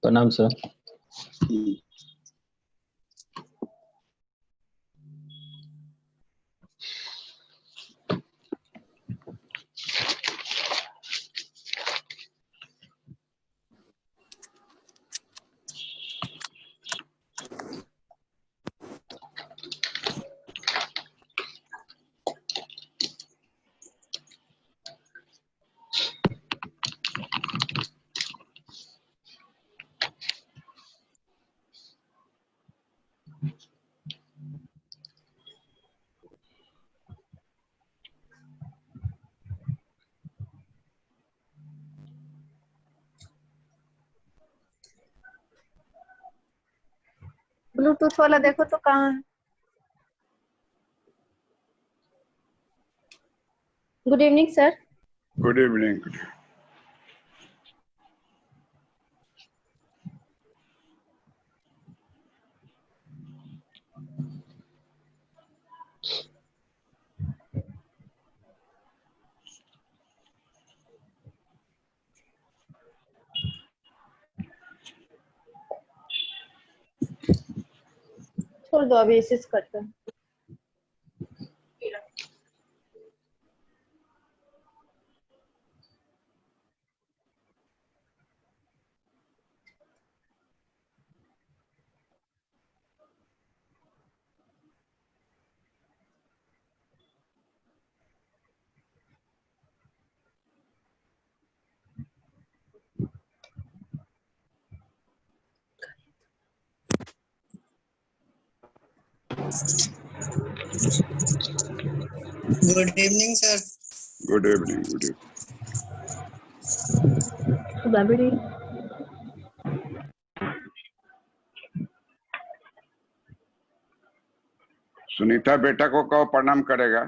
प्रणाम sir. Bluetooth वाला देखो तो कहाँ है। Good evening sir. Good evening. छोड़ दो, अभी इसे करते हैं। Good evening sir. Good evening. Good evening. Sunita बेटा को कहो प्रणाम करेगा।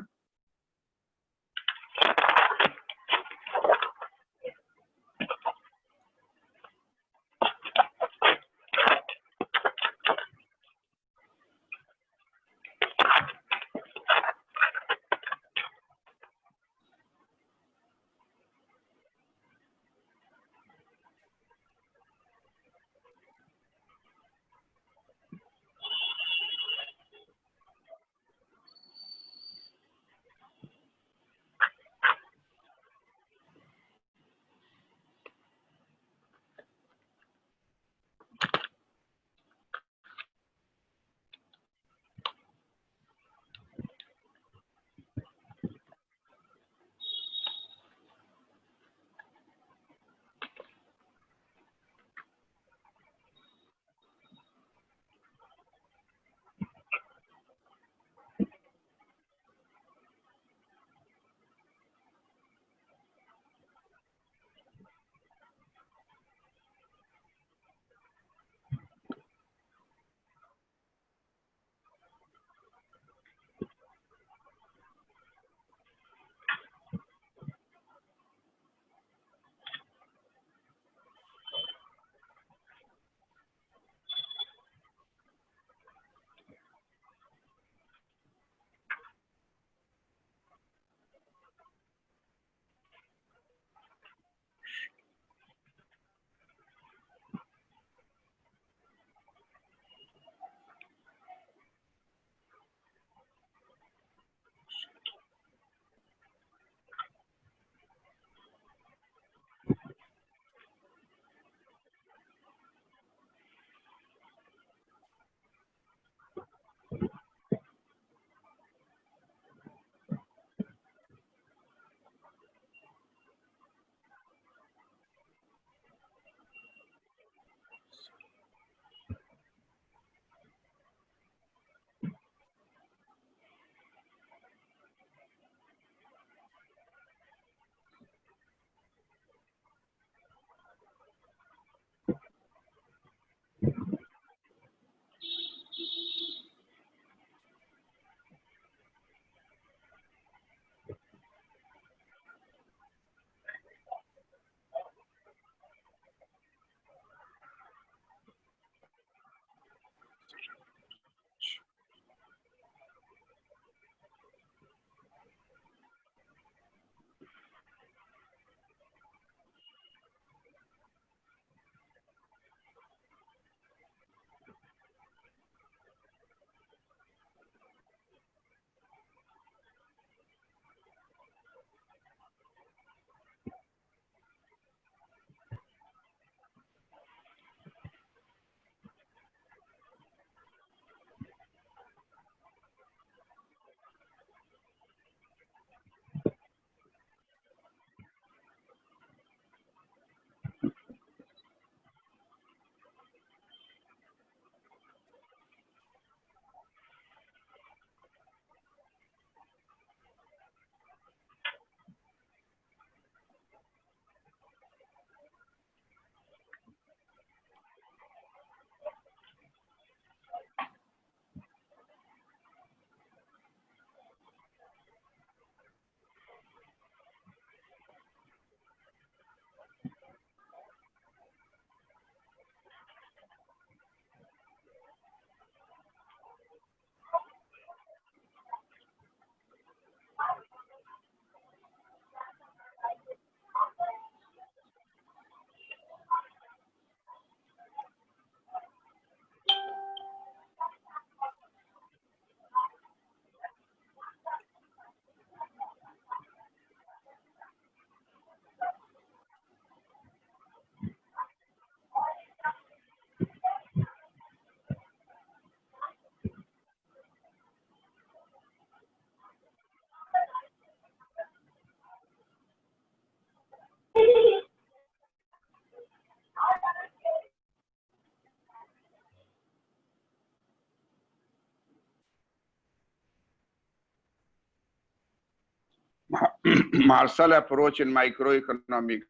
Marshall approach in microeconomics,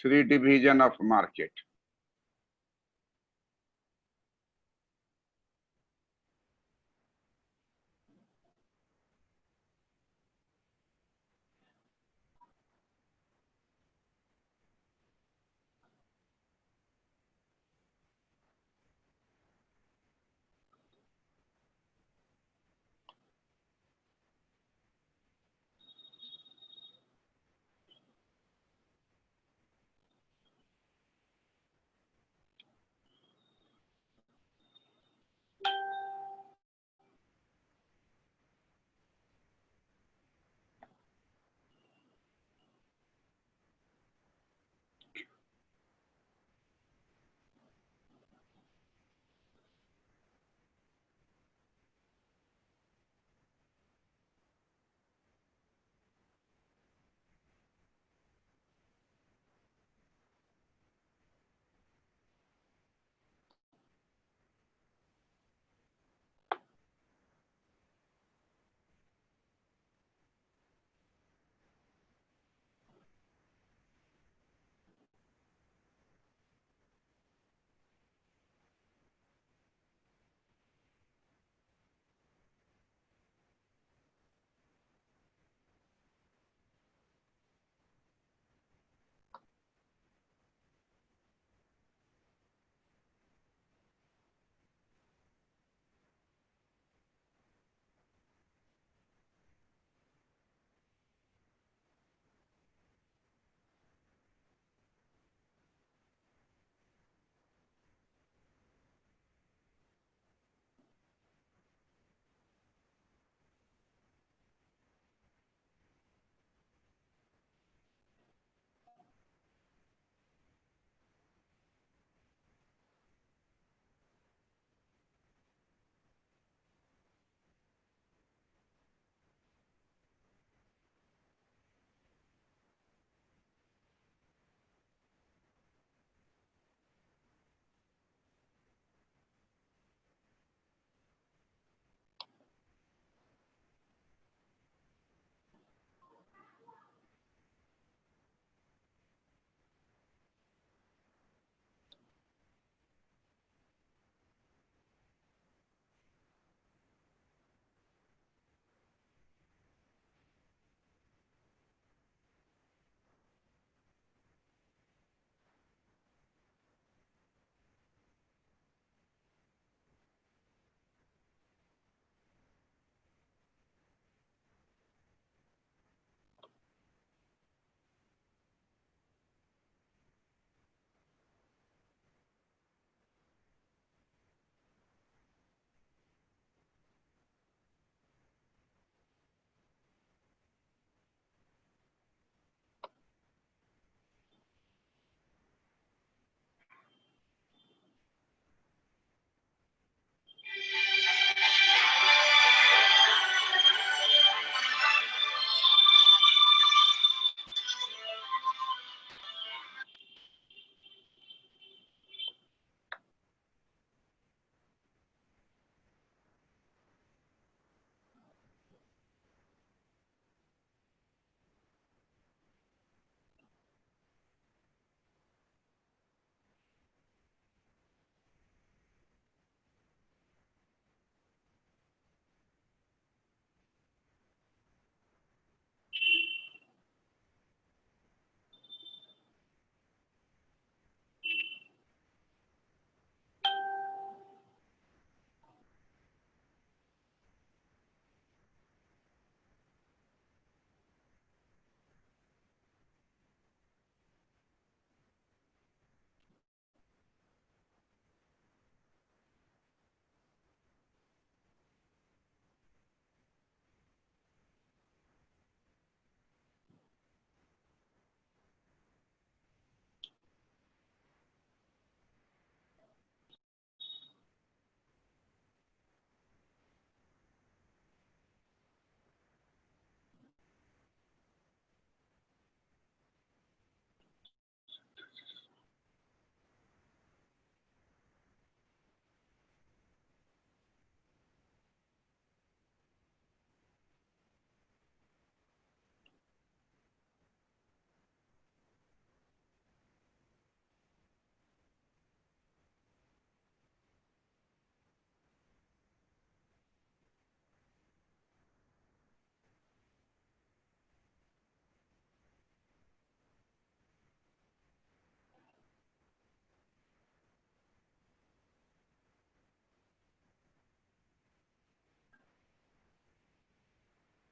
three division of market.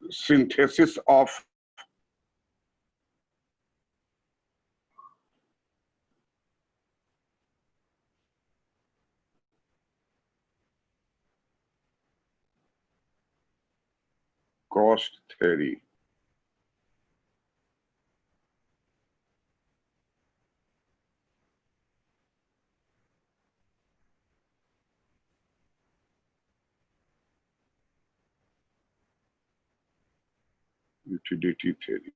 synthesis of cost theory. Utility theory.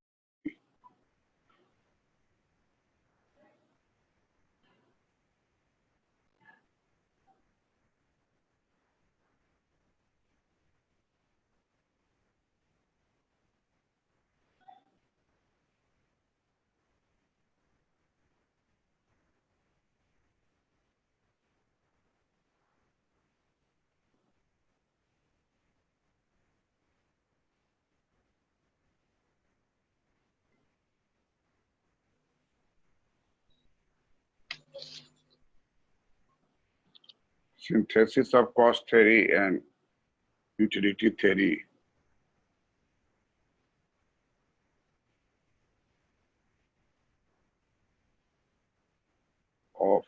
Synthesis of cost theory and utility theory of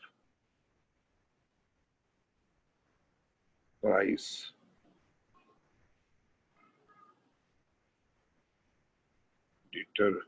price determination.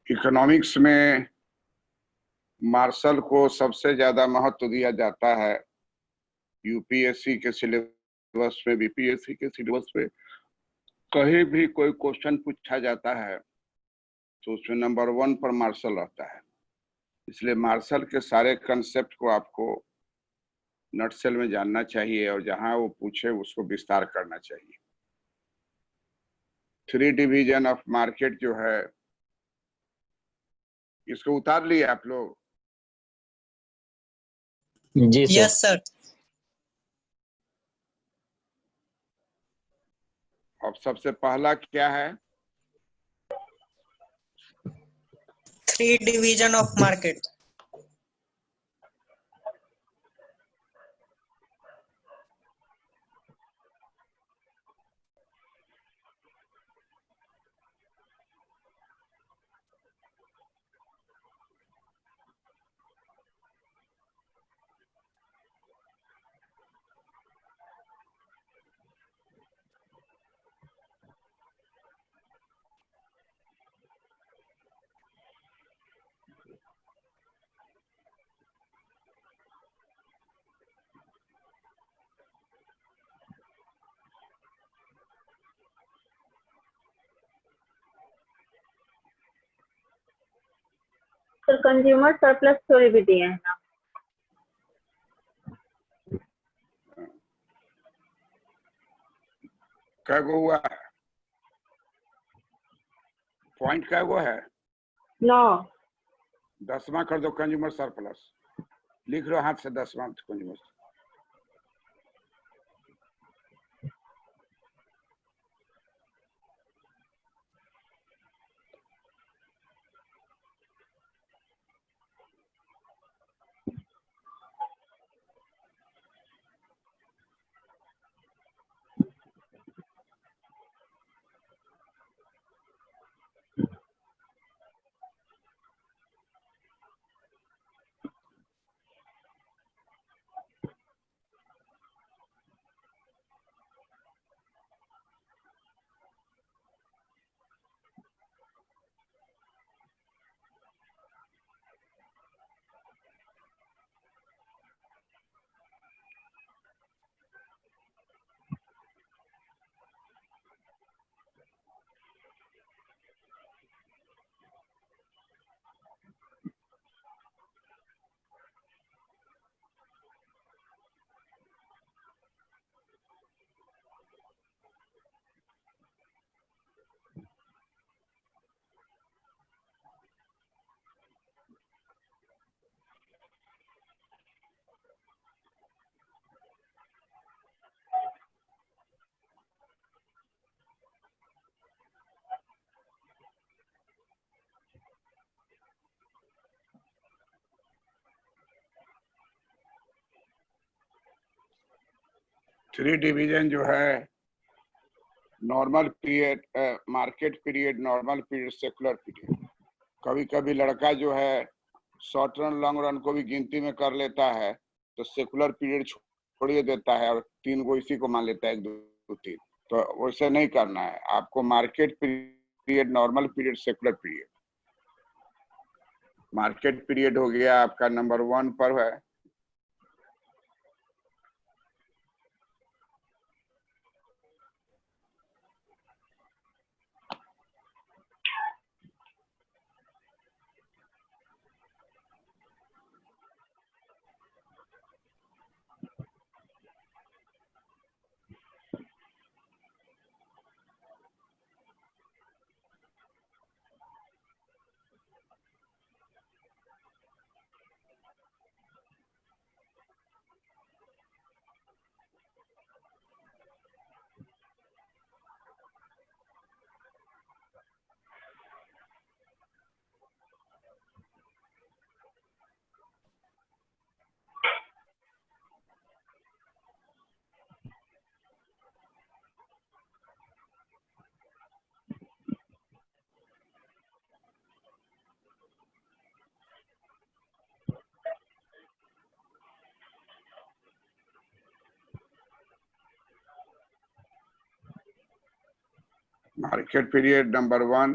Economics में martial को सबसे ज्यादा महत्व दिया जाता है। यूपीएससी के सिलेबस में, बीपीएससी के सिलेबस में कहीं भी कोई क्वेश्चन पूछा जाता है तो उसमें नंबर 1 पर मार्शल रहता है। इसलिए मार्शल के सारे कंसेप्ट को आपको नटसेल में जानना चाहिए और जहां वो पूछे उसको विस्तार करना चाहिए। 3 डिवीजन ऑफ मार्केट जो है, इसको उतार लिए आप लोग? जी सर। Yes sir. अब सबसे पहला क्या है? 3 division of market. Sir consumer surplus theory भी दिए हैं ना? क्या गो हुआ है? पॉइंट क्या गो है? 9। 10वां कर दो कंज्यूमर सरप्लस। लिख लो हाथ से 10वां कंज्यूमर। थ्री डिवीजन जो है, normal period, market period, normal period, secular period. कभी कभी लड़का जो है शॉर्ट रन लॉन्ग रन को भी गिनती में कर लेता है तो सेकुलर पीरियड छोड़िए देता है और 3 को इसी को मान लेता है, 1 2 3। तो वैसे नहीं करना है आपको। Market period, normal period, secular period. Market period हो गया आपका नंबर 1 पर है। Market period number 1,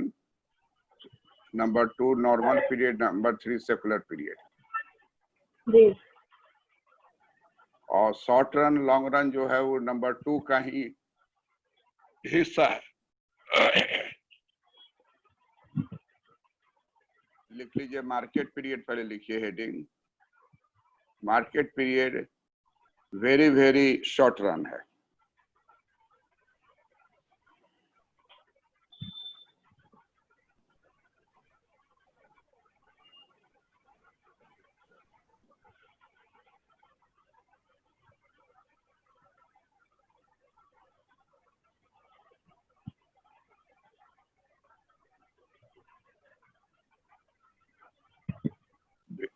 number 2 normal period, number 3 secular period. जी। और शॉर्ट रन लॉन्ग रन जो है वो नंबर 2 का ही हिस्सा है। लिख लीजिए मार्केट पीरियड, पहले लिखिए heading. Market period very very short run है।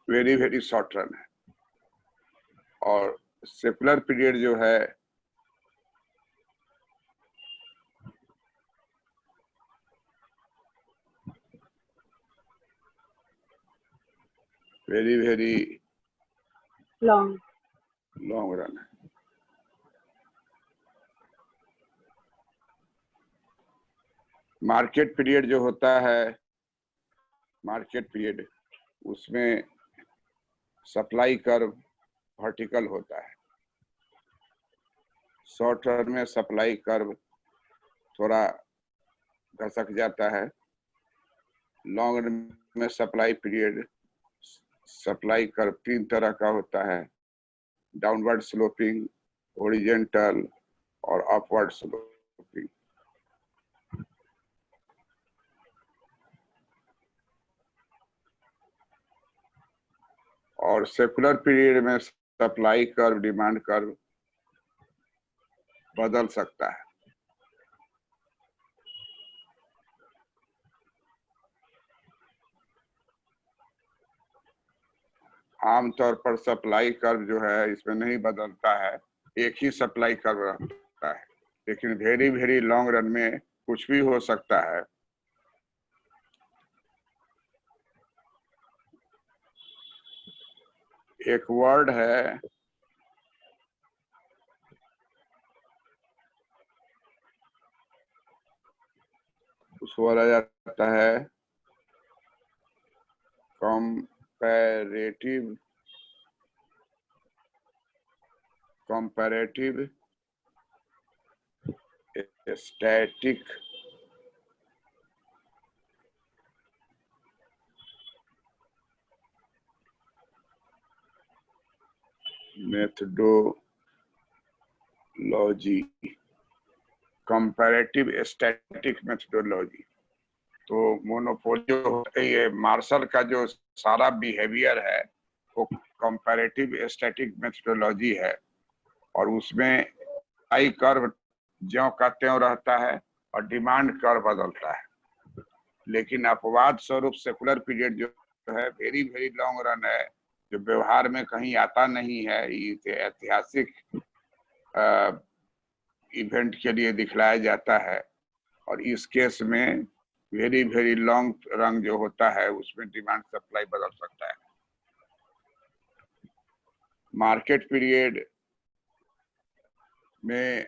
वेरी वेरी शॉर्ट रन है। और सेकुलर पीरियड जो है वेरी वेरी लॉन्ग रन है। मार्केट पीरियड जो होता है, मार्केट पीरियड, उसमें सप्लाई कर्व वर्टिकल होता है। शॉर्ट रन में सप्लाई कर्व थोड़ा घसक जाता है। लॉन्ग रन में सप्लाई कर्व 3 तरह का होता है, डाउनवर्ड स्लोपिंग, हॉरिजॉन्टल और अपवर्ड स्लोपिंग। और सेकुलर पीरियड में सप्लाई कर्व, डिमांड कर्व बदल सकता है। आमतौर पर सप्लाई कर्व जो है इसमें नहीं बदलता है, एक ही सप्लाई कर्व रहता है। लेकिन वेरी वेरी लॉन्ग रन में कुछ भी हो सकता है। एक वर्ड है, उसको बोला जाता है comparative static methodology. Comparative static methodology. तो मोनोपोली ये मार्शल का जो सारा बिहेवियर है वो कंपैरेटिव स्टैटिक मेथडोलॉजी है। और उसमें आई कर्व ज्यों का त्यों रहता है और डिमांड कर्व बदलता है। लेकिन अपवाद स्वरूप सेकुलर पीरियड जो है वेरी वेरी लॉन्ग रन है, जो व्यवहार में कहीं आता नहीं है। ये ऐतिहासिक इवेंट के लिए दिखलाया जाता है। और इस केस में वेरी वेरी लॉन्ग रन जो होता है उसमें डिमांड सप्लाई बदल सकता है। मार्केट पीरियड में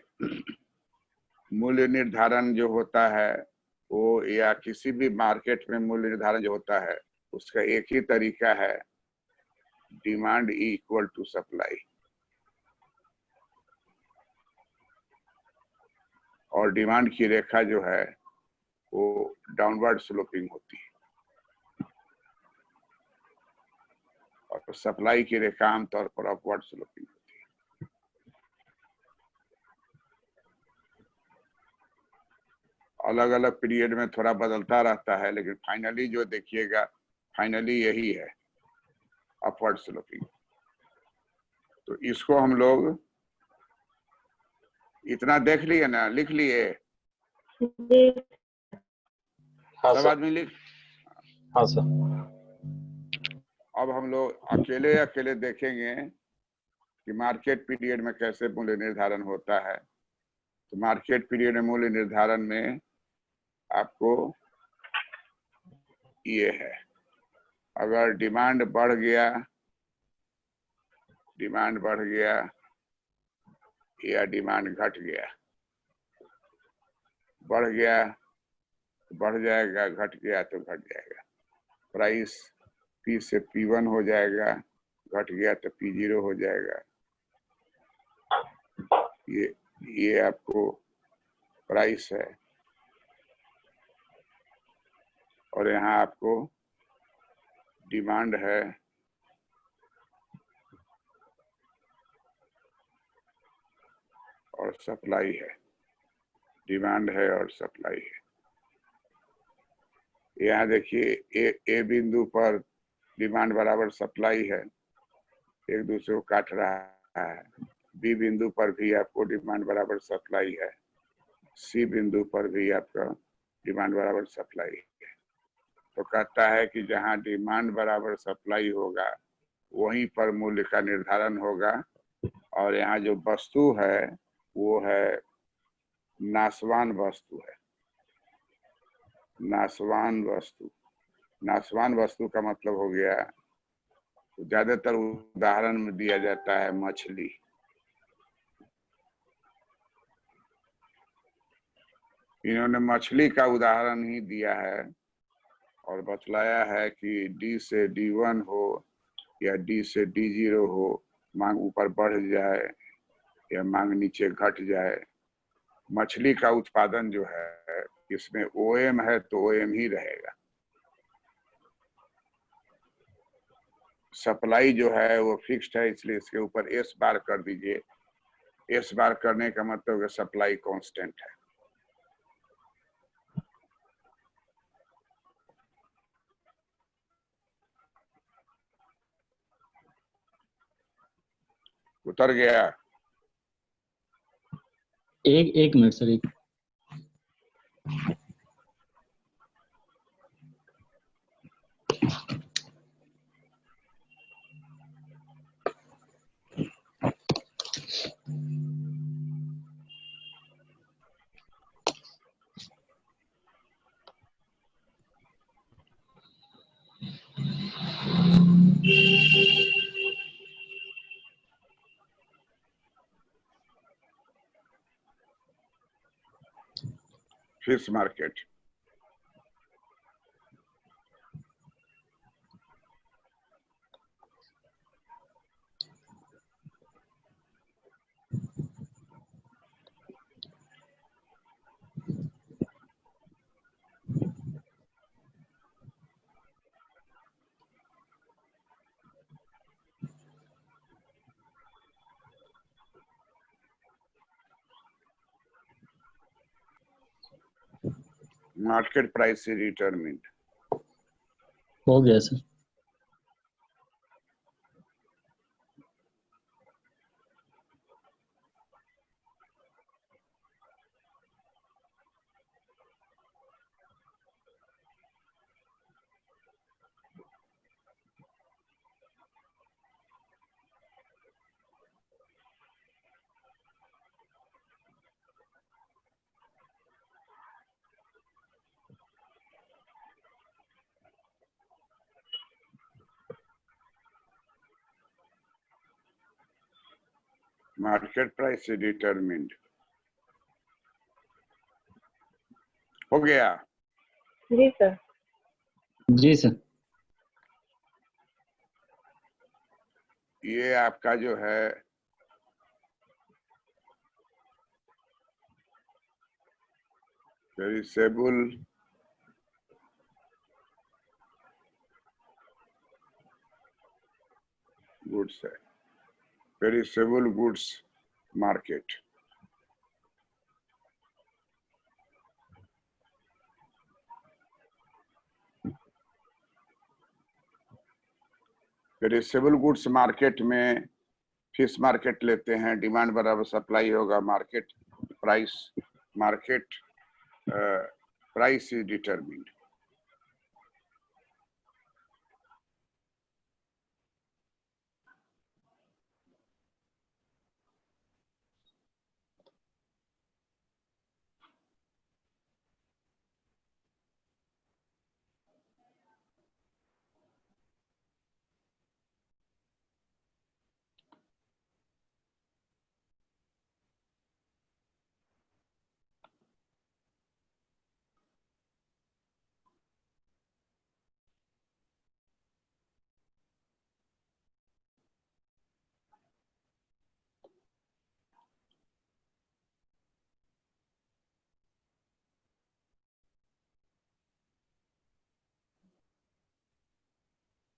मूल्य निर्धारण जो होता है वो, या किसी भी मार्केट में मूल्य निर्धारण जो होता है उसका एक ही तरीका है, डिमांड इक्वल टू सप्लाई। और डिमांड की रेखा जो है वो डाउनवर्ड स्लोपिंग होती है और सप्लाई की रेखा आमतौर पर अपवर्ड स्लोपिंग होती है। अलग अलग पीरियड में थोड़ा बदलता रहता है, लेकिन फाइनली जो देखिएगा फाइनली यही है, अपवर्ड स्लोपिंग। तो इसको हम लोग इतना देख लिए ना, लिख लिए जी। हाँ सब सर। आदमी लिख। हाँ सर। अब हम लोग अकेले अकेले देखेंगे कि मार्केट पीरियड में कैसे मूल्य निर्धारण होता है। तो मार्केट पीरियड में मूल्य निर्धारण में आपको ये है, अगर डिमांड बढ़ गया या डिमांड घट गया, बढ़ गया तो बढ़ जाएगा, घट गया तो घट जाएगा। प्राइस P से P1 हो जाएगा, घट गया तो P0 हो जाएगा। ये आपको प्राइस है, और यहाँ आपको डिमांड है, और सप्लाई है। डिमांड है और सप्लाई है। यहाँ देखिए ए बिंदु पर डिमांड बराबर सप्लाई है, एक दूसरे को काट रहा है। बी बिंदु पर भी आपको डिमांड बराबर सप्लाई है। सी बिंदु पर भी आपका डिमांड बराबर सप्लाई है। तो कहता है कि जहाँ डिमांड बराबर सप्लाई होगा वहीं पर मूल्य का निर्धारण होगा, और यहाँ जो वस्तु है वो है नाशवान वस्तु है। नाशवान वस्तु, नाशवान वस्तु का मतलब हो गया, ज्यादातर उदाहरण में दिया जाता है मछली। इन्होंने मछली का उदाहरण ही दिया है और बतलाया है कि D से D1 हो या D से D0 हो, मांग ऊपर बढ़ जाए या मांग नीचे घट जाए, मछली का उत्पादन जो है इसमें OM है तो OM ही रहेगा। सप्लाई जो है वो फिक्स्ड है, इसलिए इसके ऊपर S बार कर दीजिए। S बार करने का मतलब है सप्लाई कांस्टेंट है। उतर गया? एक मिनट सर, एक फिश मार्केट, मार्केट प्राइस से डिटरमिन्ड। हो गया सर। मार्केट प्राइस से डिटरमिन्ड हो गया। जी सर। जी सर। ये आपका जो है पेरिसेबल गुड्स है, perishable goods market. Perishable goods market में फिश मार्केट लेते हैं, डिमांड बराबर सप्लाई होगा, market price is determined.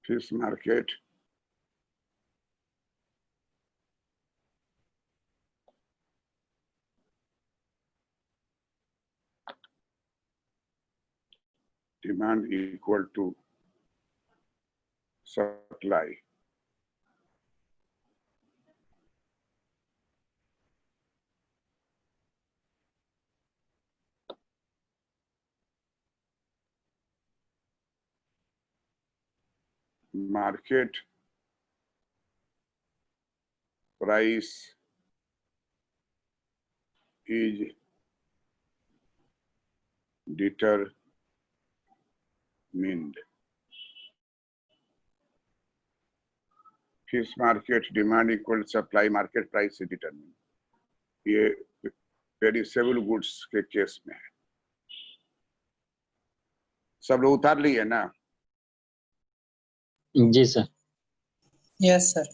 Fish market, demand equal to supply. Market price is determined. Fish market demand equal to supply, market price is determined. ये perishable goods के case में है। सब लोग उतार लिए ना? जी sir. Yes, sir.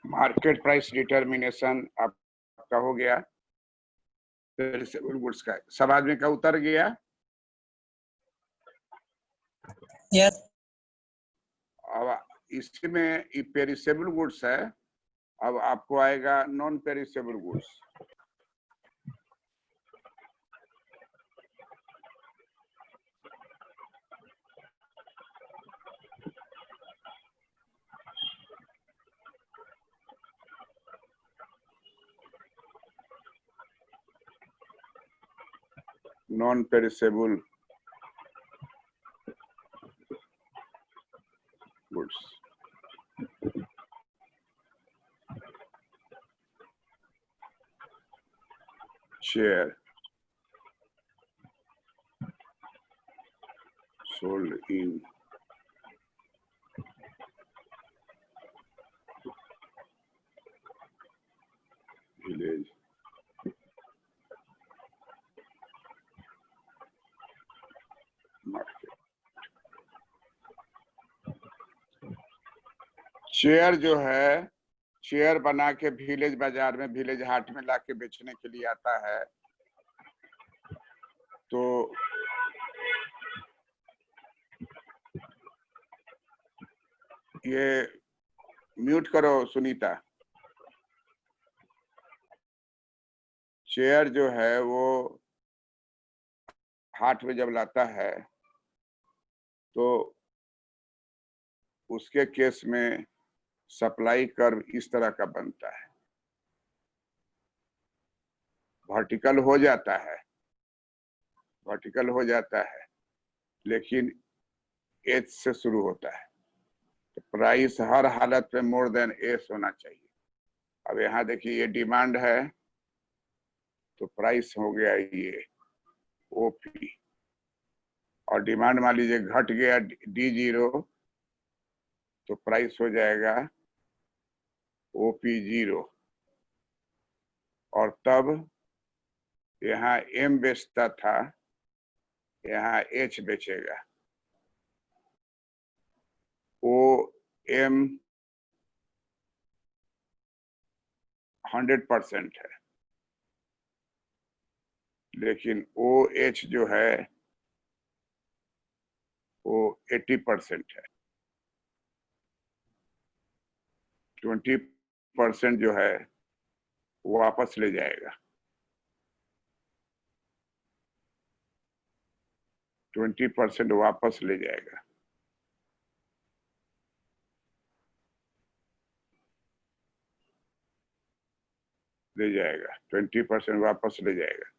Market price determination आपका हो गया। पेरिसेबल गुड्स का सब आदमी का उतर गया। Yes. अब इसमें पेरिसेबल गुड्स है, अब आपको आएगा non perishable goods. Non perishable goods, share sold in village market। Share जो है, शेयर बना के विलेज बाजार में, विलेज हाट में लाके बेचने के लिए आता है। तो ये म्यूट करो सुनीता। शेयर जो है वो हाट में जब लाता है तो उसके केस में सप्लाई कर्व इस तरह का बनता है, वर्टिकल हो जाता है, वर्टिकल हो जाता है, लेकिन एच से शुरू होता है। तो प्राइस हर हालत में मोर देन एस होना चाहिए। अब यहाँ देखिए ये डिमांड है तो प्राइस हो गया ये ओपी, और डिमांड मान लीजिए घट गया D0 तो प्राइस हो जाएगा OP0, और तब यहाँ M बेचता था, यहाँ H बेचेगा। OM 100% है, लेकिन OH जो है वो 80% है। 20% जो है वो वापस ले जाएगा, 20% वापस ले जाएगा। ले जाएगा 20% वापस ले जाएगा।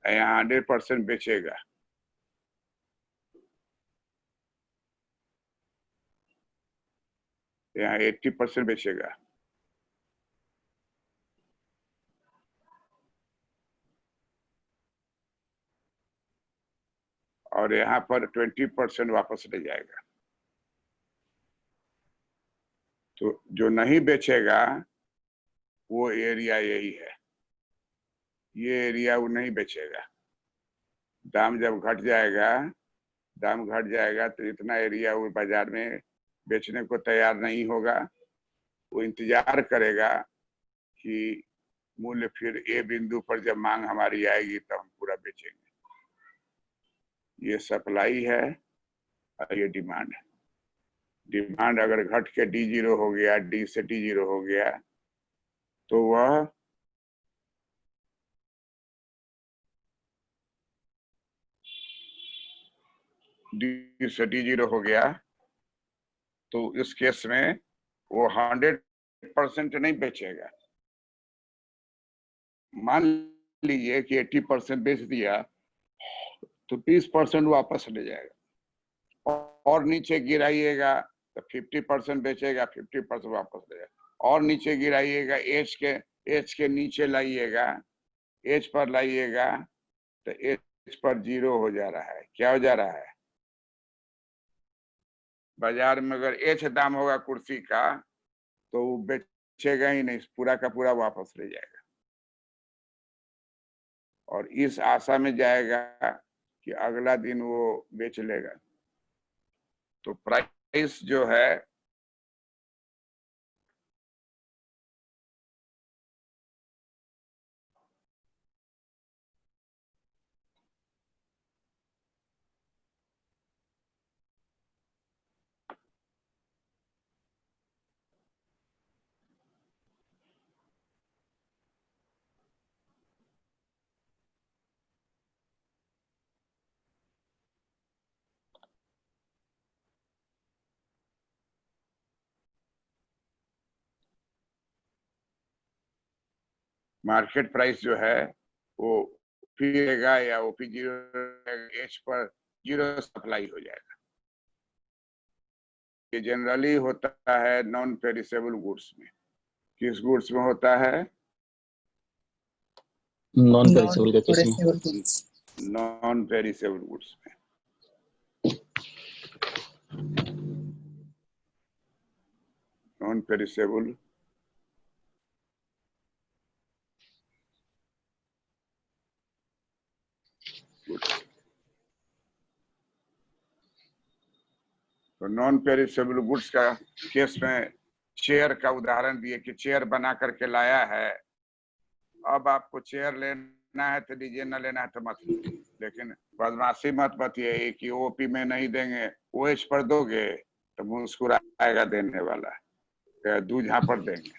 यहाँ 100% बेचेगा। यहाँ 80% बेचेगा। और यहाँ पर 20% वापस ले जाएगा। तो जो नहीं बेचेगा वो एरिया यही है, ये एरिया वो नहीं बेचेगा। दाम जब घट जाएगा, दाम घट जाएगा तो इतना एरिया वो बाजार में बेचने को तैयार नहीं होगा। वो इंतजार करेगा कि मूल्य फिर ए बिंदु पर जब मांग हमारी आएगी तब हम पूरा बेचेंगे। ये सप्लाई है और ये डिमांड है। डिमांड अगर घट के D0 हो गया, D से D0 हो गया तो वह D से D0 हो गया तो इस केस में वो 100% नहीं बेचेगा। मान लीजिए कि 80% बेच दिया तो 20% वापस ले जाएगा, और नीचे गिराइएगा तो 50% बेचेगा, 50% वापस ले जाएगा। और नीचे गिराइएगा, एच के नीचे लाइएगा, एच पर लाइएगा तो एच पर 0 हो जा रहा है। क्या हो जा रहा है? बाजार में अगर एच दाम होगा कुर्सी का तो वो बेचेगा ही नहीं, पूरा का पूरा वापस ले जाएगा, और इस आशा में जाएगा कि अगला दिन वो बेच लेगा। तो प्राइस जो है मार्केट प्राइस जो है वो पी रहेगा या ओपी जीरो, एच पर जीरो सप्लाई हो जाएगा। ये जनरली होता है नॉन पेरिसेबल गुड्स में। किस गुड्स में होता है? नॉन पेरिसेबल का केस में, Non-perishable goods. Non perishable goods में। Non perishable goods. तो नॉन पेरिसेबल गुड्स का केस में चेयर का उदाहरण दिए कि चेयर बना करके लाया है, अब आपको चेयर लेना है तो लीजिए, न लेना है तो मत लीजिए। लेकिन बदमाशी मत बतिए कि ओपी में नहीं देंगे, ओएच पर दोगे तो मुस्कुराएगा देने वाला, दूल्हा पर देंगे।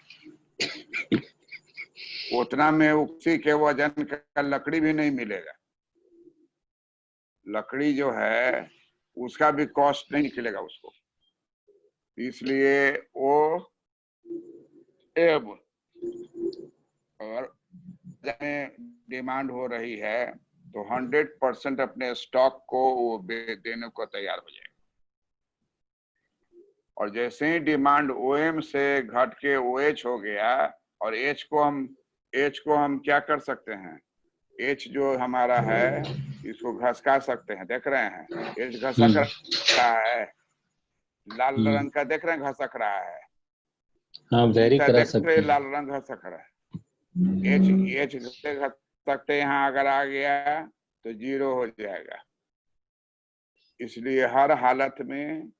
उतना में उसी के वजन का लकड़ी भी नहीं मिलेगा। लकड़ी जो है उसका भी कॉस्ट नहीं निकलेगा उसको, इसलिए वो एब और डिमांड हो रही है तो 100% अपने स्टॉक को वो देने को तैयार हो जाएगा। और जैसे ही डिमांड ओएम से घट के ओएच हो गया, और एच को हम क्या कर सकते हैं, एच जो हमारा है इसको घसका सकते हैं, देख रहे हैं एच घसक रहा है, लाल रंग का देख रहे हैं घसक रहा है, हाँ वेरी करा देख सकते रहे हैं। लाल रंग घसक रहा है। एच घसक सकते, यहाँ अगर आ गया तो जीरो हो जाएगा। इसलिए हर हालत में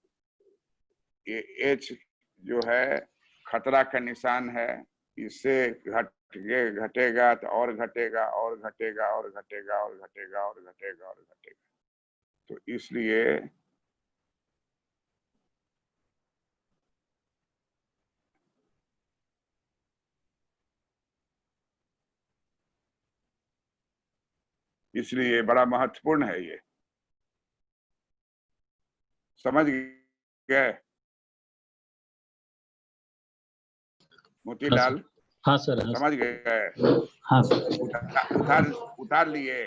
ये एच जो है खतरा का निशान है, इससे घटेगा तो और घटेगा और घटेगा और घटेगा और घटेगा और घटेगा और घटेगा। तो इसलिए बड़ा महत्वपूर्ण है ये, समझ गए मोतीलाल? हाँ सर, हाँ समझ सर, गए? हाँ सर, उतार लिए?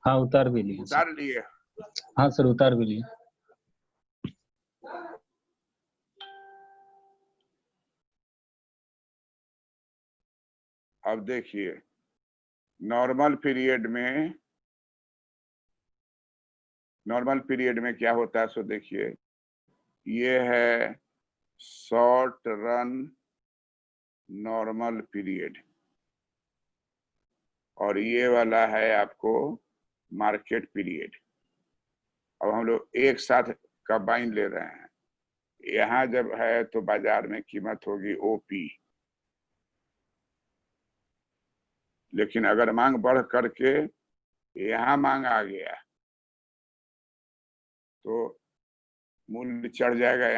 हाँ उतार भी लिए सर। उतार लिए? हाँ सर उतार भी लिए। अब देखिए नॉर्मल पीरियड में क्या होता है, सो देखिए ये है शॉर्ट रन नॉर्मल पीरियड और ये वाला है आपको मार्केट पीरियड। अब हम लोग एक साथ कंबाइन ले रहे हैं। यहाँ जब है तो बाजार में कीमत होगी ओपी, लेकिन अगर मांग बढ़ करके यहाँ मांग आ गया तो मूल्य चढ़ जाएगा,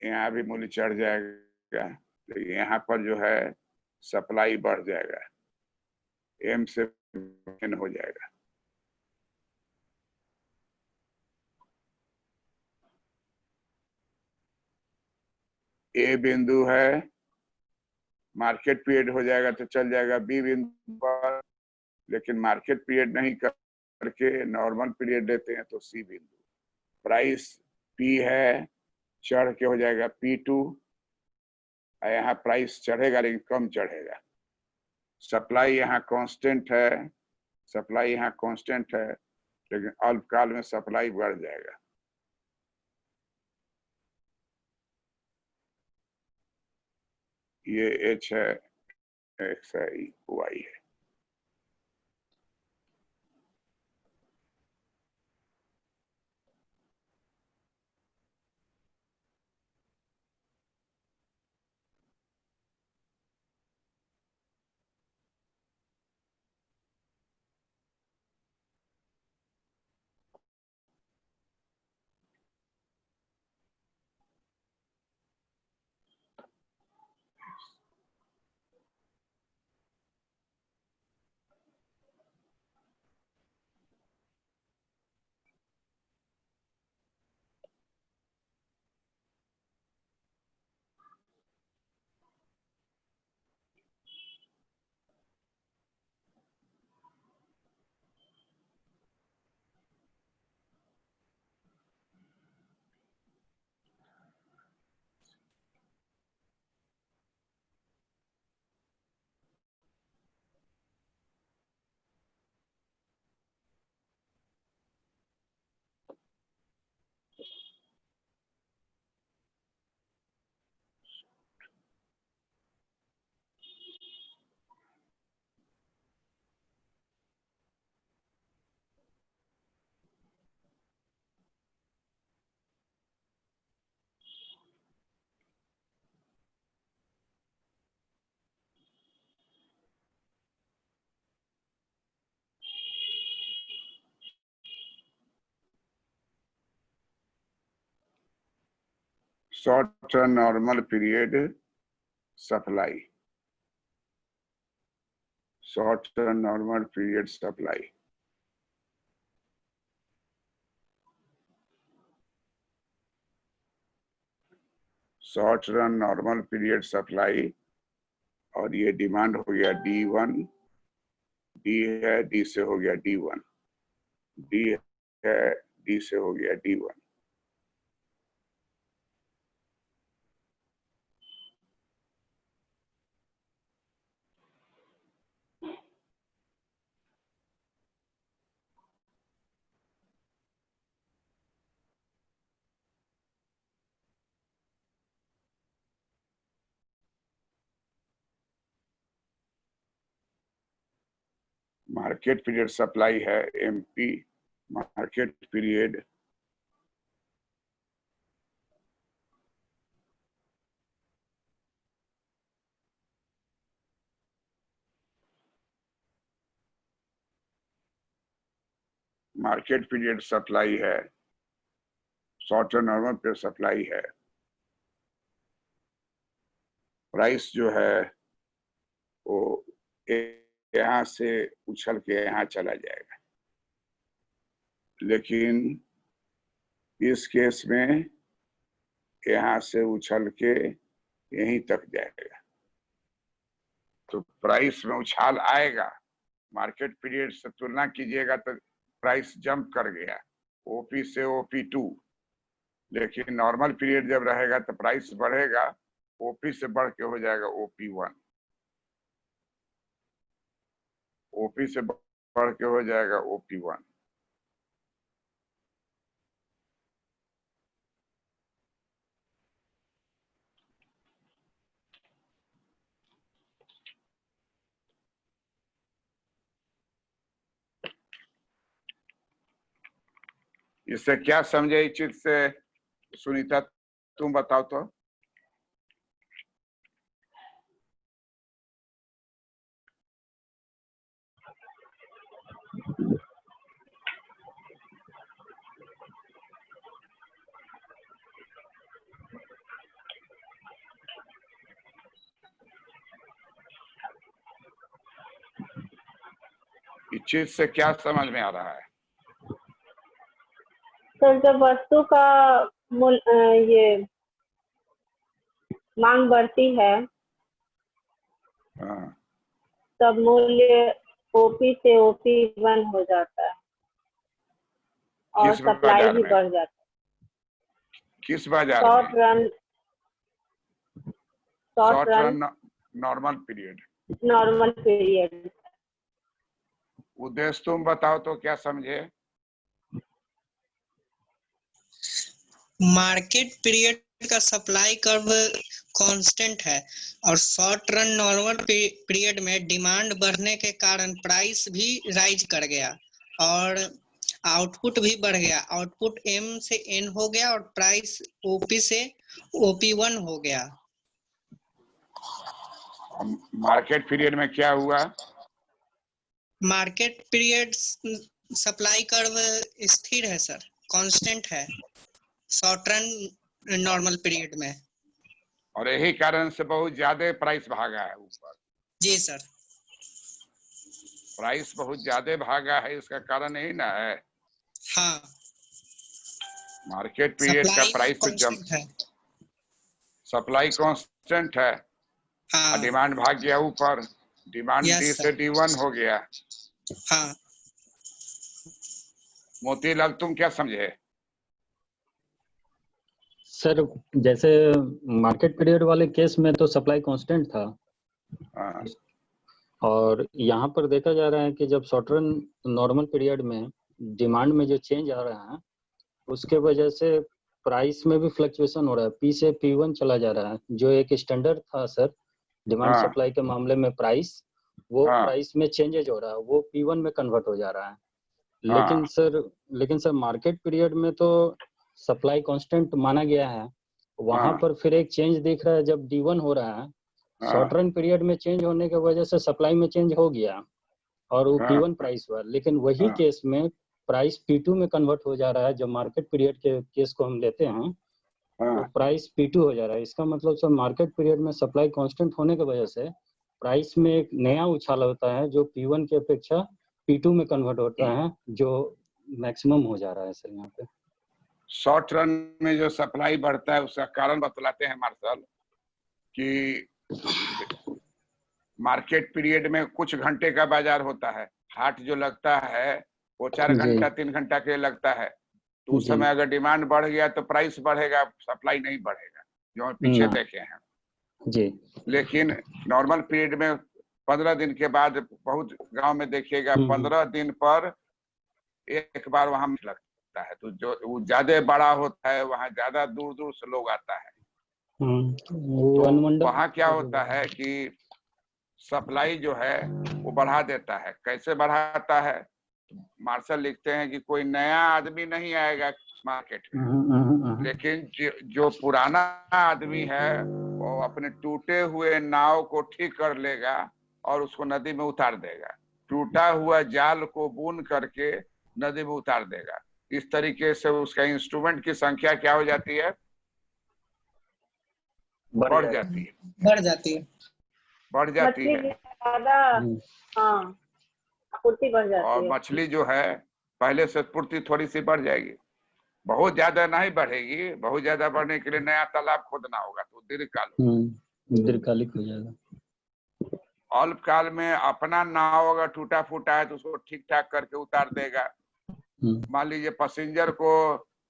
यहाँ भी मूल्य चढ़ जाएगा, लेकिन यहाँ पर जो है सप्लाई बढ़ जाएगा, एम से हो जाएगा। ए बिंदु है, मार्केट पीरियड हो जाएगा तो चल जाएगा बी बिंदु पर, लेकिन मार्केट पीरियड नहीं करके नॉर्मल पीरियड लेते हैं तो सी बिंदु। प्राइस पी है, चढ़ के हो जाएगा P2, यहाँ प्राइस चढ़ेगा लेकिन कम चढ़ेगा। सप्लाई यहाँ कांस्टेंट है, लेकिन अल्पकाल में सप्लाई बढ़ जाएगा। ये एच है, एक्स है, वाई है। Short run normal period supply, short run normal period supply. Short run normal period supply, और ये डिमांड हो गया D1, डी है, डी से हो गया D1, डी है, डी से हो गया D1। मार्केट पीरियड सप्लाई है MP, मार्केट पीरियड सप्लाई है, short run normal period supply है। प्राइस जो है वो यहाँ से उछल के यहाँ चला जाएगा, लेकिन इस केस में यहाँ से उछल के यहीं तक जाएगा, तो प्राइस में उछाल आएगा। मार्केट पीरियड से तुलना कीजिएगा तो प्राइस जंप कर गया OP से OP2, लेकिन नॉर्मल पीरियड जब रहेगा तो प्राइस बढ़ेगा, OP से बढ़ के हो जाएगा OP1, OP से बढ़ के हो जाएगा OP1। इससे क्या समझे इस चीज से सुनीता, तुम बताओ तो। इस चीज से क्या समझ में आ रहा है? सर जब वस्तु का ये मांग बढ़ती है हाँ। तब मूल्य OP से OP1 हो जाता है और किस सप्लाई बाजार भी में? बढ़ जाता है। किस बाजार शॉर्ट में? Run normal period, normal period. उद्देश्य तुम बताओ तो क्या समझे? मार्केट पीरियड का सप्लाई कर्व कांस्टेंट है और शॉर्ट रन नॉर्मल पीरियड में डिमांड बढ़ने के कारण प्राइस भी राइज कर गया और आउटपुट भी बढ़ गया। आउटपुट M से N हो गया और प्राइस OP से OP1 हो गया। मार्केट पीरियड में क्या हुआ? मार्केट पीरियड सप्लाई कर्व स्थिर है सर, कांस्टेंट है शॉर्ट रन नॉर्मल पीरियड में, और यही कारण से बहुत ज्यादा प्राइस भागा है ऊपर। जी सर। प्राइस बहुत ज्यादा भागा है, इसका कारण यही ना है। हाँ, मार्केट पीरियड का प्राइस जंप है, सप्लाई कांस्टेंट है। हाँ, डिमांड भाग गया ऊपर, डिमांड D से D1 हो गया। हाँ। मोतीलाल तुम क्या समझे? सर जैसे मार्केट पीरियड वाले केस में तो सप्लाई कांस्टेंट था, और यहाँ पर देखा जा रहा है कि जब शॉर्ट रन नॉर्मल पीरियड में डिमांड में जो चेंज आ रहा है उसके वजह से प्राइस में भी फ्लक्चुएशन हो रहा है, P से P1 चला जा रहा है। जो एक स्टैंडर्ड था सर डिमांड सप्लाई के मामले में प्राइस, वो प्राइस में चेंजेज हो रहा है, वो P1 में कन्वर्ट हो जा रहा है। लेकिन सर मार्केट पीरियड में तो सप्लाई कांस्टेंट माना गया है, वहां पर फिर एक चेंज दिख रहा है जब D1 हो रहा है। शॉर्ट रन पीरियड में चेंज होने की वजह से सप्लाई में चेंज हो गया और वो P1 प्राइस हुआ, लेकिन वही केस में प्राइस P2 में कन्वर्ट हो जा रहा है। जब मार्केट पीरियड के केस को हम लेते हैं तो हाँ प्राइस P2 हो जा रहा है। इसका मतलब सर मार्केट पीरियड में सप्लाई कांस्टेंट होने की वजह से प्राइस में एक नया उछाल होता है जो P1 की अपेक्षा P2 में कन्वर्ट होता है, जो मैक्सिमम हो जा रहा है सर यहाँ पे। शॉर्ट रन में जो सप्लाई बढ़ता है उसका कारण बतलाते हैं मार्शल कि मार्केट पीरियड में कुछ घंटे का बाजार होता है। हाट जो लगता है वो 4 जी घंटा 3 घंटा के लिए लगता है, तो उस जी समय अगर डिमांड बढ़ गया तो प्राइस बढ़ेगा, सप्लाई नहीं बढ़ेगा, जो हम पीछे ना देखे हैं। जी लेकिन नॉर्मल पीरियड में 15 दिन के बाद बहुत गांव में देखिएगा 15 दिन पर एक बार वहां लगता है, तो जो वो ज्यादा बड़ा होता है वहां ज्यादा दूर दूर से लोग आता है। वो तो अनुमंडल वहां क्या होता है कि सप्लाई जो है वो बढ़ा देता है। कैसे बढ़ाता है? मार्शल लिखते हैं कि कोई नया आदमी नहीं आएगा मार्केट में, लेकिन जो पुराना आदमी है वो अपने टूटे हुए नाव को ठीक कर लेगा और उसको नदी में उतार देगा, टूटा हुआ जाल को बुन करके नदी में उतार देगा। इस तरीके से उसका इंस्ट्रूमेंट की संख्या क्या हो जाती है? बढ़ जाती है, बढ़ जाती है। बढ़ जाती मछली है। ज्यादा, हाँ, आपूर्ति बढ़ जाती और है। मछली जो है पहले से पूर्ति थोड़ी सी बढ़ जाएगी, बहुत ज्यादा नहीं बढ़ेगी। बहुत ज्यादा बढ़ने के लिए नया तालाब खोदना होगा, तो दीर्घकाल होगा, दीर्घकालिक हो जाएगा। अल्पकाल में अपना नाव अगर टूटा फूटा है तो उसको ठीक ठाक करके उतार देगा। मान लीजिए पैसेंजर को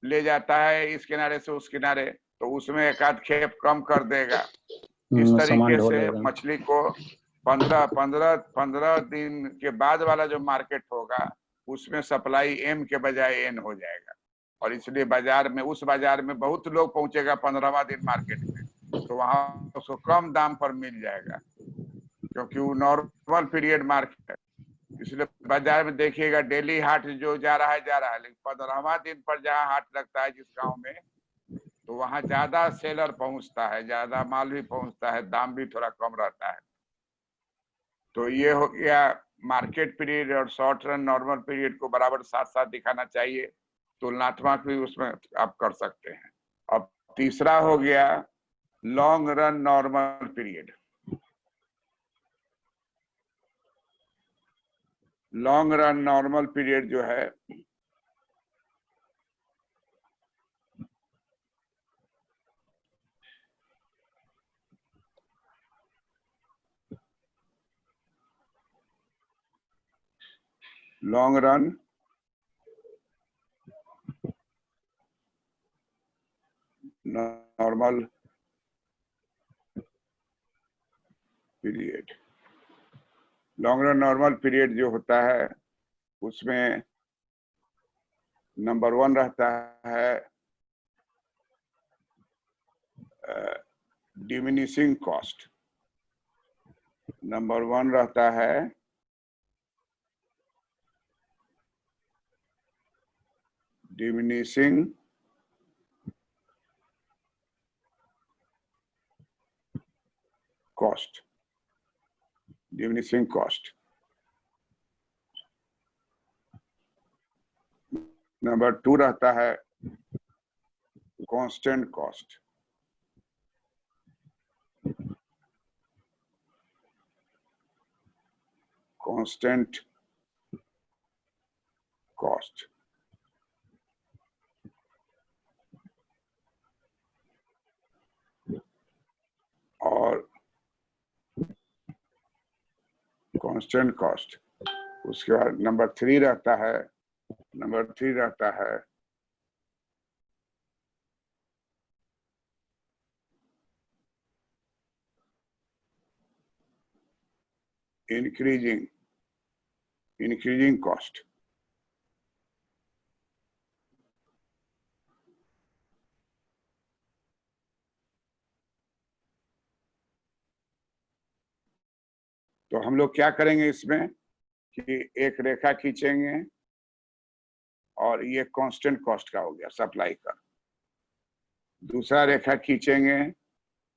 ले जाता है इस किनारे से उस किनारे, तो उसमें एक आध खेप कम कर देगा। इस सामान तरीके ढो से लेगा। मछली को 15 दिन के बाद वाला जो मार्केट होगा उसमें सप्लाई M के बजाय N हो जाएगा, और इसलिए बाजार में, उस बाजार में बहुत लोग पहुंचेगा 15वां दिन मार्केट में, तो वहां उसको कम दाम पर मिल जाएगा, क्योंकि वो नॉर्मल पीरियड मार्केट है। इसलिए बाजार में देखिएगा डेली हाट जो जा रहा है, लेकिन 15वां दिन पर जहाँ हाट लगता है जिस गांव में, तो वहां ज्यादा सेलर पहुंचता है, ज्यादा माल भी पहुंचता है, दाम भी थोड़ा कम रहता है। तो ये हो गया मार्केट पीरियड और शॉर्ट रन नॉर्मल पीरियड को बराबर साथ साथ दिखाना चाहिए, तुलनात्मक भी उसमें आप कर सकते हैं। अब तीसरा हो गया long run normal period. Long run normal period जो है long run normal period, long run normal period जो होता है उसमें नंबर 1 रहता है डिमिनिशिंग कॉस्ट। नंबर 1 रहता है diminishing cost, diminishing cost. Number 2 रहता है कांस्टेंट कॉस्ट। Constant cost. और कांस्टेंट कॉस्ट, उसके बाद नंबर 3 रहता है, नंबर 3 रहता है इंक्रीजिंग कॉस्ट। तो हम लोग क्या करेंगे इसमें कि एक रेखा खींचेंगे और ये कांस्टेंट कॉस्ट का हो गया सप्लाई का, दूसरा रेखा खींचेंगे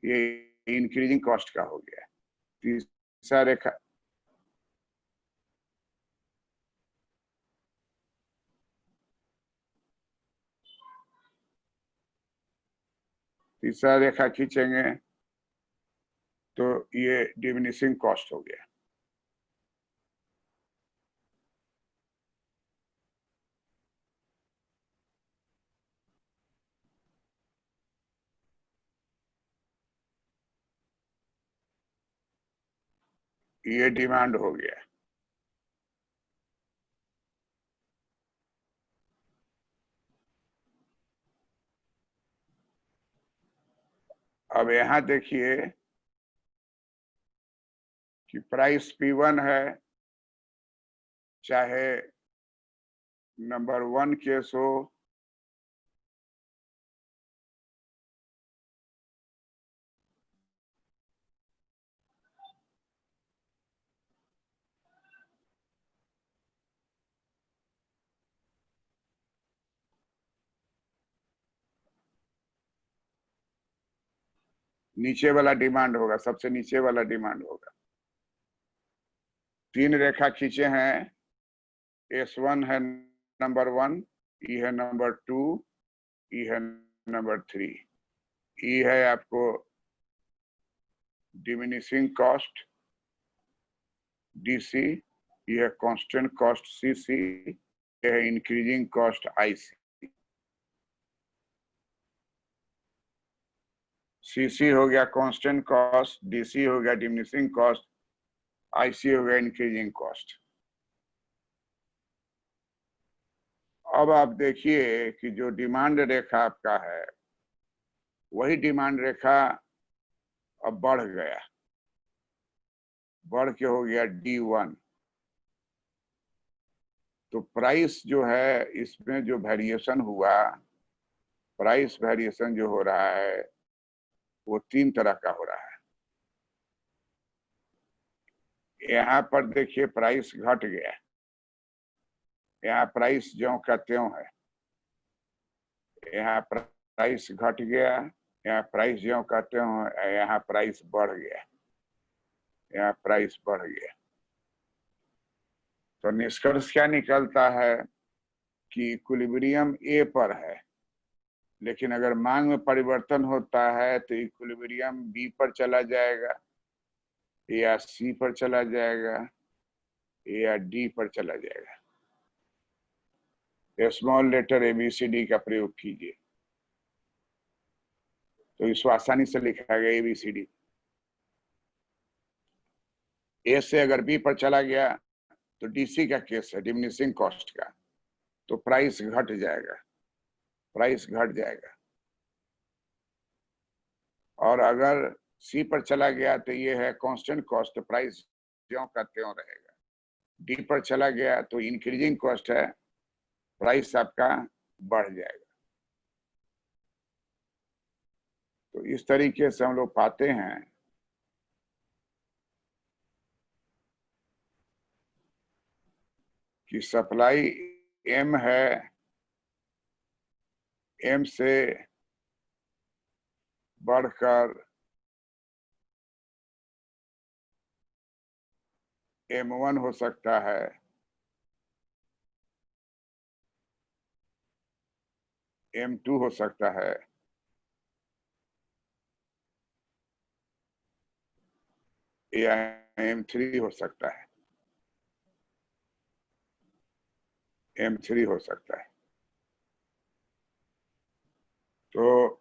ये इंक्रीजिंग कॉस्ट का हो गया, तीसरा रेखा तीसरा रेखा खींचेंगे तो ये डिमिनिशिंग कॉस्ट हो गया। ये डिमांड हो गया। अब यहां देखिए कि प्राइस P1 है, चाहे नंबर 1 केस हो नीचे वाला डिमांड होगा, सबसे नीचे वाला डिमांड होगा। 3 रेखा खींचे हैं, S1 है नंबर 1, E है नंबर 2, E है नंबर 3। E है आपको डिमिनिशिंग कॉस्ट DC, ये है कांस्टेंट कॉस्ट CC, ये है इंक्रीजिंग कॉस्ट IC। CC हो गया कांस्टेंट कॉस्ट, DC हो गया डिमिनिशिंग कॉस्ट, IC हो गया इंक्रीजिंग कॉस्ट। अब आप देखिए कि जो डिमांड रेखा आपका है वही डिमांड रेखा अब बढ़ गया, बढ़ के हो गया D1। तो प्राइस जो है इसमें जो वेरिएशन हुआ, प्राइस वेरिएशन जो हो रहा है वो 3 तरह का हो रहा है। यहाँ पर देखिए प्राइस घट गया, यहाँ प्राइस ज्यों का त्यों है, यहाँ प्राइस घट गया, यहाँ प्राइस ज्यों का त्यों है, यहाँ प्राइस बढ़ गया, यहाँ प्राइस बढ़ गया। तो निष्कर्ष क्या निकलता है कि इक्विलिब्रियम A पर है, लेकिन अगर मांग में परिवर्तन होता है तो इक्विलिब्रियम B पर चला जाएगा या C पर चला जाएगा या D पर चला जाएगा। स्मॉल लेटर ABCD का प्रयोग कीजिए तो इसको आसानी से लिखा गया ABCD। A से अगर B पर चला गया तो DC का केस है, डिमिनिशिंग कॉस्ट का, तो प्राइस घट जाएगा, प्राइस घट जाएगा। और अगर C पर चला गया तो ये है कांस्टेंट कॉस्ट, प्राइस ज्यों का त्यों रहेगा। D पर चला गया तो इंक्रीजिंग कॉस्ट है, प्राइस आपका बढ़ जाएगा। तो इस तरीके से हम लोग पाते हैं कि सप्लाई M है, M से बढ़कर M1 हो सकता है, M2 हो सकता है, या M3 हो सकता है, M3 हो सकता है। तो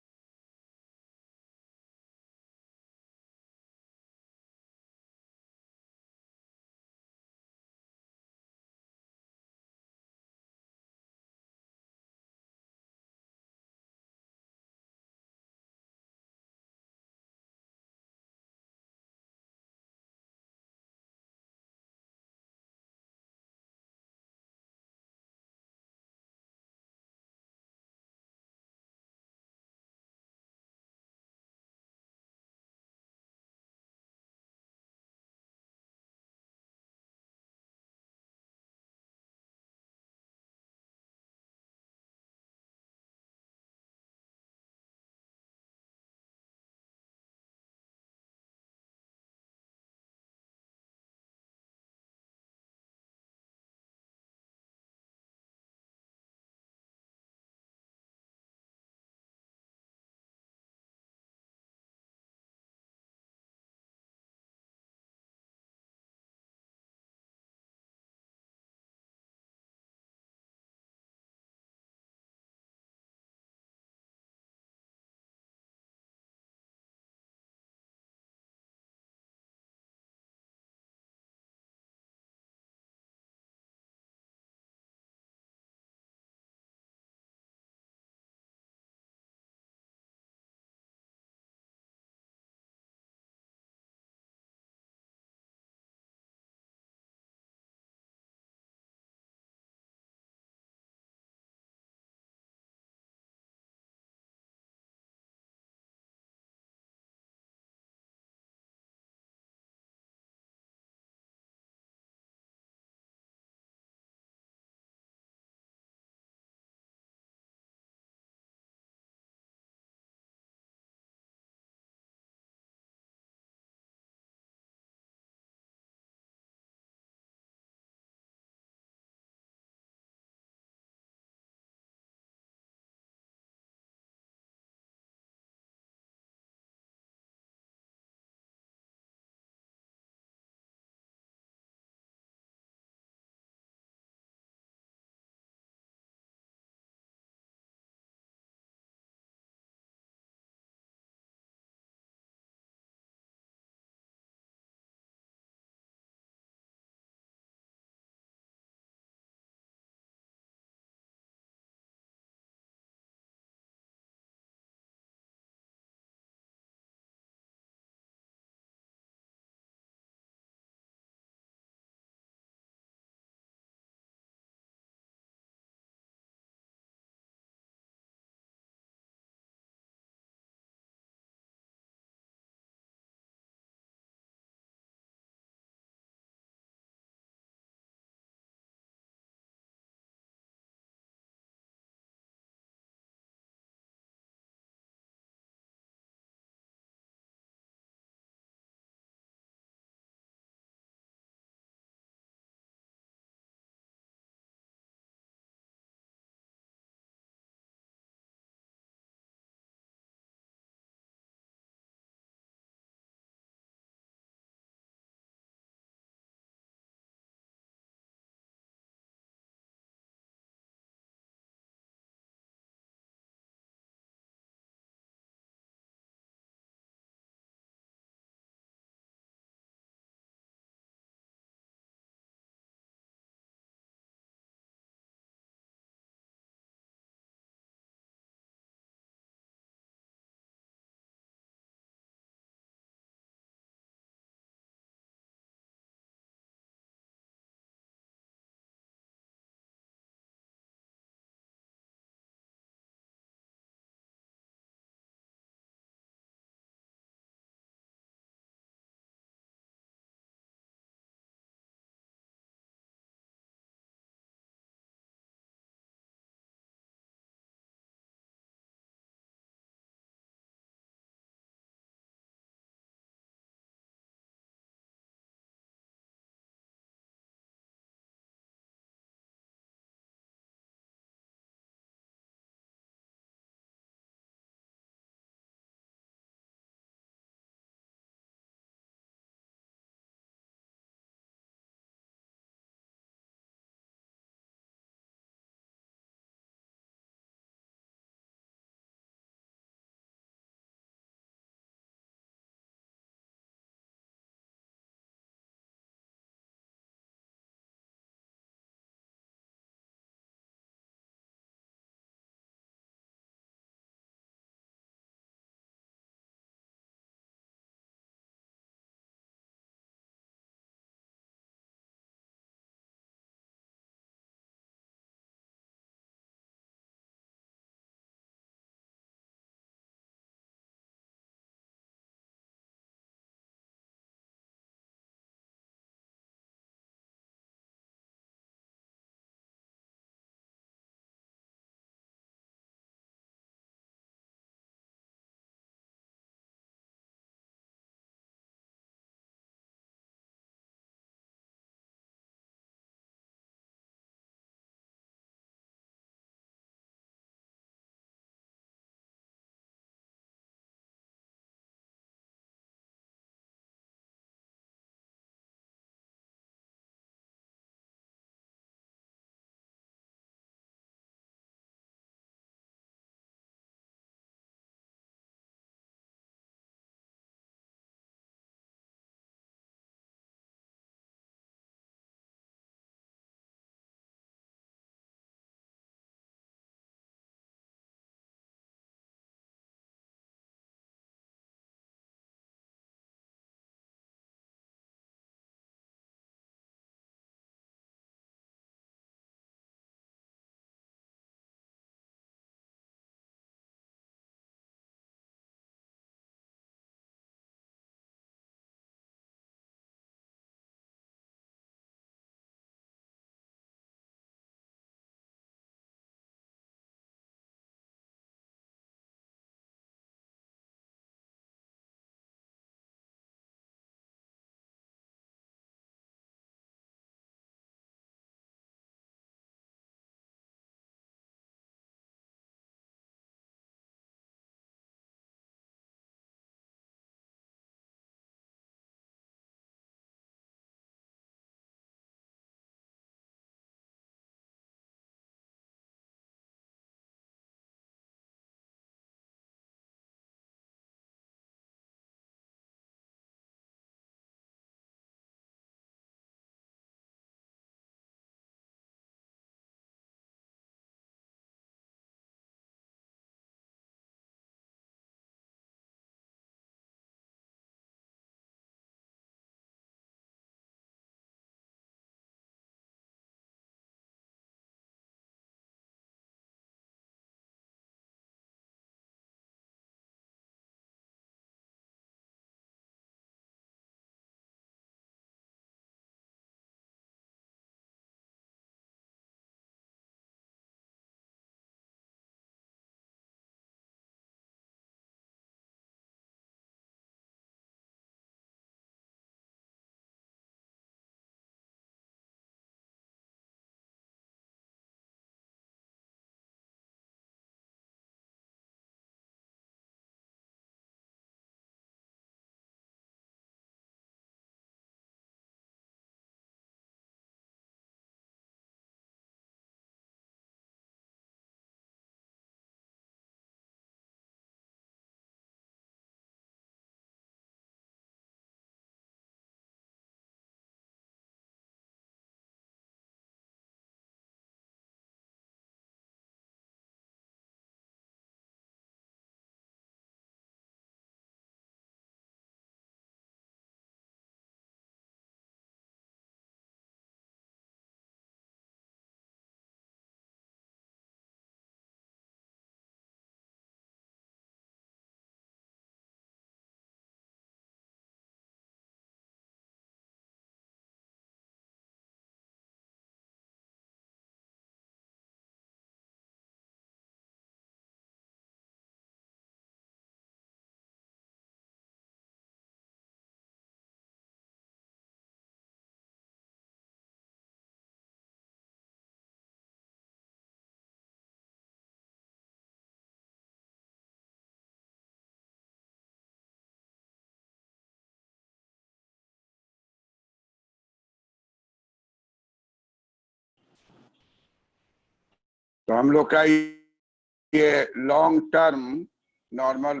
तो हम लोग का ये लॉन्ग टर्म नॉर्मल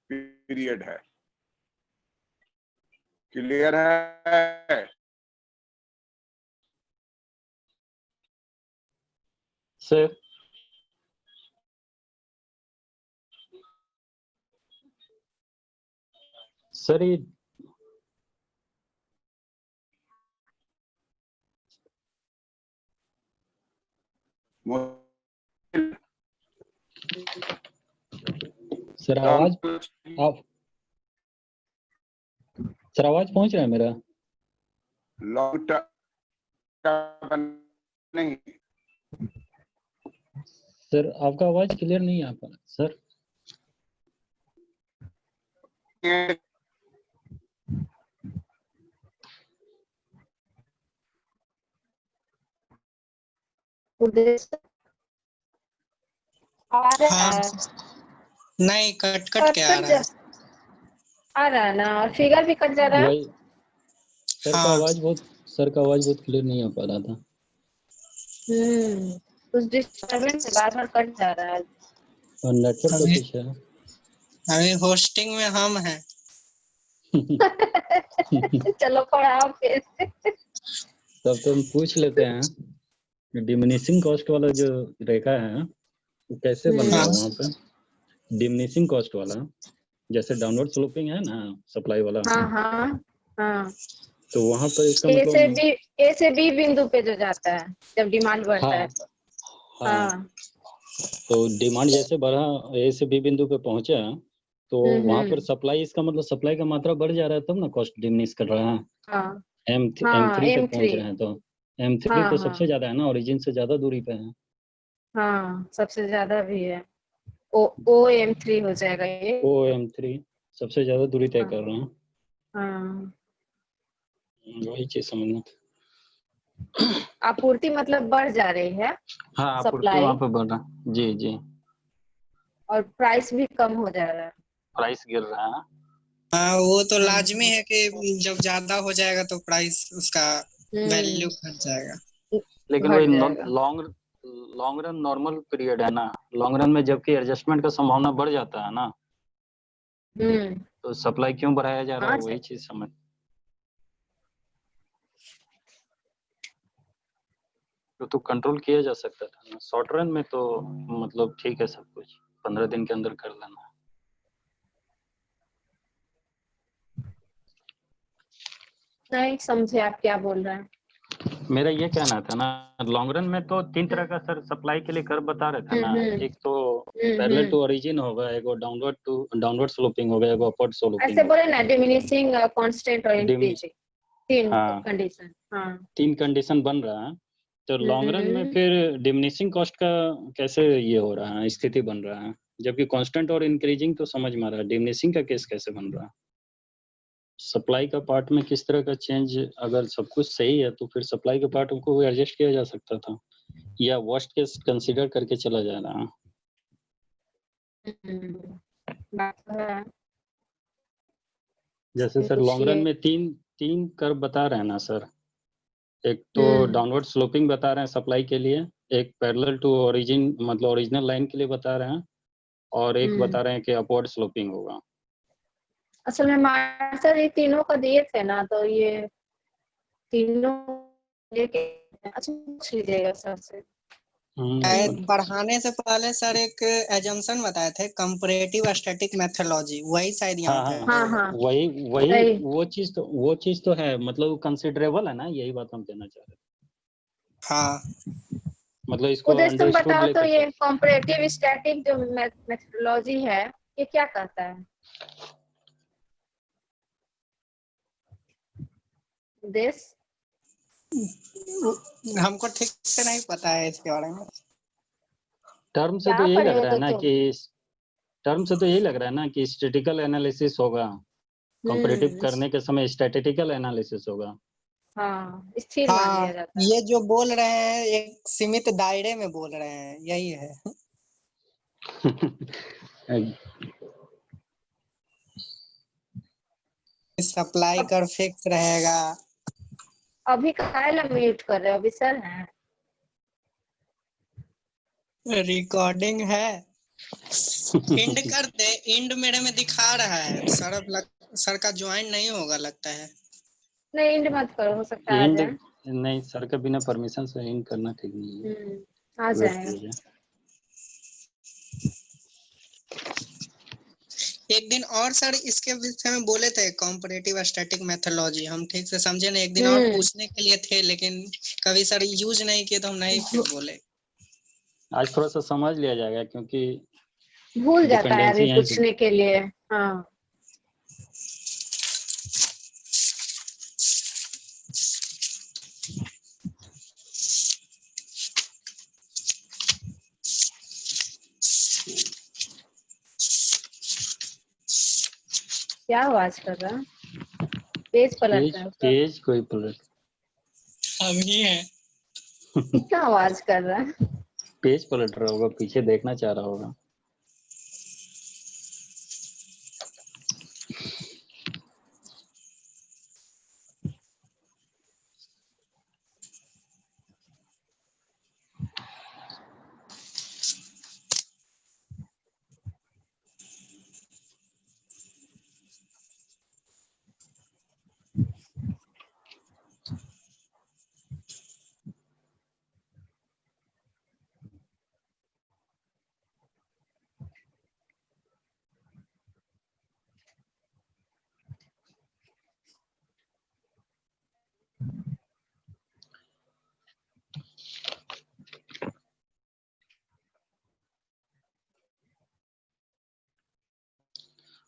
पीरियड है। क्लियर है? सर सर ये सर आवाज आप सर आवाज पहुंच रहा है मेरा? लॉन्ग टर्म नहीं, सर आपका आवाज क्लियर नहीं आ पा रहा सर। उद्देश्य आ रहा हाँ है, नहीं, कट कट के आ रहा है। आ रहा है ना, और फिगर भी कट जा रहा है। वही सर का हाँ आवाज बहुत क्लियर नहीं आ पा रहा था। कुछ डिस्टर्बेंस से बार बार कट जा रहा है। और नेटवर्क का अभी कुछ है। अभी होस्टिंग में हम हैं। चलो पढ़ाओ फिर। तब तो हम पूछ लेते हैं, डिमिनिशिंग कॉस्ट वाला जो रेखा है वो कैसे बन रहा हाँ है वहाँ पे? डिमिनिशिंग कॉस्ट वाला, जैसे डाउनवर्ड स्लोपिंग है ना सप्लाई वाला, हाँ हाँ हाँ, तो वहाँ पर इसका ए मतलब से बी बिंदु पे जो जाता है जब डिमांड बढ़ता है तो। हाँ हाँ तो डिमांड जैसे बढ़ा, ए से बी बिंदु पे पहुंचा, तो वहाँ पर हम्म, सप्लाई, इसका मतलब सप्लाई का मात्रा बढ़ जा रहा है तब ना कॉस्ट डिमिनिश कर रहा है। हाँ M3 हाँ, तक पहुंच M3, रहे हैं, तो M3 हाँ तो हाँ सबसे ज्यादा है ना, ओरिजिन से ज्यादा दूरी पे है। हाँ, सबसे ज्यादा भी है। ओ M3 हो जाएगा ये। ओ M3 सबसे ज्यादा दूरी तय हाँ कर रहे हैं। हाँ, वही चीज समझना था। आपूर्ति मतलब बढ़ जा रही है, हाँ आपूर्ति सप्लाई, वहाँ पे बढ़ रहा है। जी जी, और प्राइस भी कम हो जा रहा है। प्राइस गिर रहा है। हाँ, वो तो लाजमी हम्म है कि जब ज्यादा हो जाएगा तो प्राइस उसका वैल्यू घट जाएगा। लेकिन वही घट जाएगा। Long long run normal period है ना, लॉन्ग रन में जबकि एडजस्टमेंट का संभावना बढ़ जाता है ना, हम्म, तो सप्लाई क्यों बढ़ाया जा रहा है हाँ वही सर। चीज समझ। तो कंट्रोल किया जा सकता था ना शॉर्ट रन में, तो मतलब ठीक है सब कुछ 15 दिन के अंदर कर लेना। नहीं समझे आप क्या बोल रहे हैं। मेरा ये कहना था ना, लॉन्ग रन में तो तीन तरह का सर सप्लाई के लिए कर्व बता रहे थे ना। हम्म, एक तो पैरेलल टू ओरिजिन होगा, एक डाउनवर्ड स्लोपिंग होगा, एक अपवर्ड ऐसे स्लोपिंग बोले होगा। ना, डिमिनिशिंग, कांस्टेंट और डिम इंक्रीजिंग, तीन हाँ, कंडीशन। हाँ तीन कंडीशन बन रहा है। तो लॉन्ग रन में हम्म, फिर डिमिनिशिंग कॉस्ट का कैसे ये हो रहा है, स्थिति बन रहा है, जबकि कांस्टेंट और इंक्रीजिंग तो समझ में आ रहा है, डिमिनिशिंग का केस कैसे बन रहा है? सप्लाई का पार्ट में किस तरह का चेंज, अगर सब कुछ सही है तो फिर सप्लाई के पार्ट को एडजस्ट किया जा सकता था, या वर्स्ट केस कंसीडर करके चला जा रहा है। बात तो है। जैसे सर लॉन्ग रन पूछिए। में तीन तीन कर्व बता रहे हैं ना सर, एक तो हम्म डाउनवर्ड स्लोपिंग बता रहे हैं सप्लाई के लिए, एक पैरेलल टू ओरिजिन मतलब ओरिजिनल लाइन के लिए बता रहे हैं, और एक हम्म, बता रहे हैं कि अपवर्ड स्लोपिंग होगा। असल में मास्टर ये तीनों का दिए थे ना, तो ये तीनों लेके अच्छा पूछ लीजिएगा सर से। शायद बढ़ाने से पहले सर एक एजम्पशन बताए थे, कंपैरेटिव स्टैटिक मेथोडोलॉजी, वही शायद यहाँ हाँ पे हाँ, हाँ हाँ, वही सही। वो चीज तो है, मतलब कंसिडरेबल है ना, यही बात हम कहना चाह रहे हैं। हाँ। मतलब इसको उद्देश्य तुम अंडरस्टूड बताओ तो, लेकर ये चल। कॉम्परेटिव स्टैटिक जो मेथोडोलॉजी है, ये क्या कहता है उद्देश्य? हमको ठीक से नहीं पता है इसके बारे में। टर्म से तो क्या यही पढ़े लग हो रहा है तो ना तुम? कि टर्म से तो यही लग रहा है ना कि स्टैटिकल एनालिसिस होगा, कंपैरेटिव हम्म, करने के समय स्टैटिस्टिकल एनालिसिस होगा। हाँ, स्थिर मान हाँ, लिया जाता है। ये जो बोल रहे हैं एक सीमित दायरे में बोल रहे हैं, यही है। सप्लाई अब कर फिक्स रहेगा। अभी काहे ला म्यूट कर रहे हो, अभी सर हैं? रिकॉर्डिंग है। इंड कर दे, इंड मेरे में दिखा रहा है सर का ज्वाइन नहीं होगा लगता है। नहीं इंड मत करो, हो सकता है आ एंड जाए। नहीं, सर का बिना परमिशन से एंड करना ठीक नहीं है। आ वेट जाएगा। कीजिए। एक दिन और सर इसके विषय में बोले थे, कॉम्परेटिव स्टैटिक मेथोलॉजी, हम ठीक से समझे नहीं। एक दिन और पूछने के लिए थे, लेकिन कभी सर यूज नहीं किए तो हम नहीं फिर बोले। आज थोड़ा सा समझ लिया जाएगा, क्योंकि भूल जाता है अभी डिपेंडेंसी यहीं से। पूछने के लिए। हाँ क्या आवाज कर रहा है? पेज पलट रहा है उसका। पेज कोई पलट, अभी है क्या आवाज कर रहा है? पेज पलट रहा होगा, पीछे देखना चाह रहा होगा।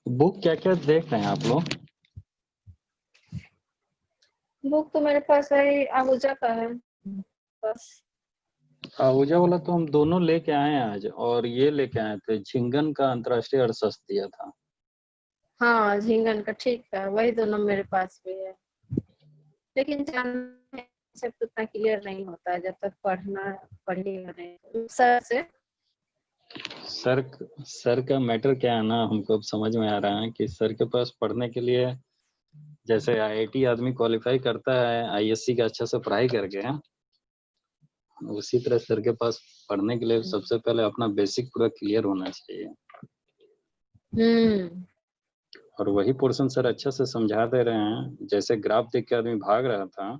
बुक क्या क्या देख रहे हैं आप लोग? बुक तो मेरे पास है, आहूजा का है बस। आहूजा वाला तो हम दोनों लेके आए हैं आज, और ये लेके आए थे झिंगन का अंतर्राष्ट्रीय अर्थशास्त्र दिया था। हाँ झींगन का ठीक है, वही दोनों मेरे पास भी है। लेकिन कॉन्सेप्ट उतना क्लियर नहीं होता है जब तक पढ़िएगा नहीं सर से। सर का मैटर क्या है ना, हमको अब समझ में आ रहा है कि सर के पास पढ़ने के लिए, जैसे आईआईटी आदमी क्वालिफाई करता है आईएससी का अच्छा से पढ़ाई करके, उसी तरह सर के पास पढ़ने के लिए सबसे पहले अपना बेसिक पूरा क्लियर होना चाहिए। और वही पोर्शन सर अच्छा से समझा दे रहे हैं। जैसे ग्राफ देख के आदमी भाग रहा था,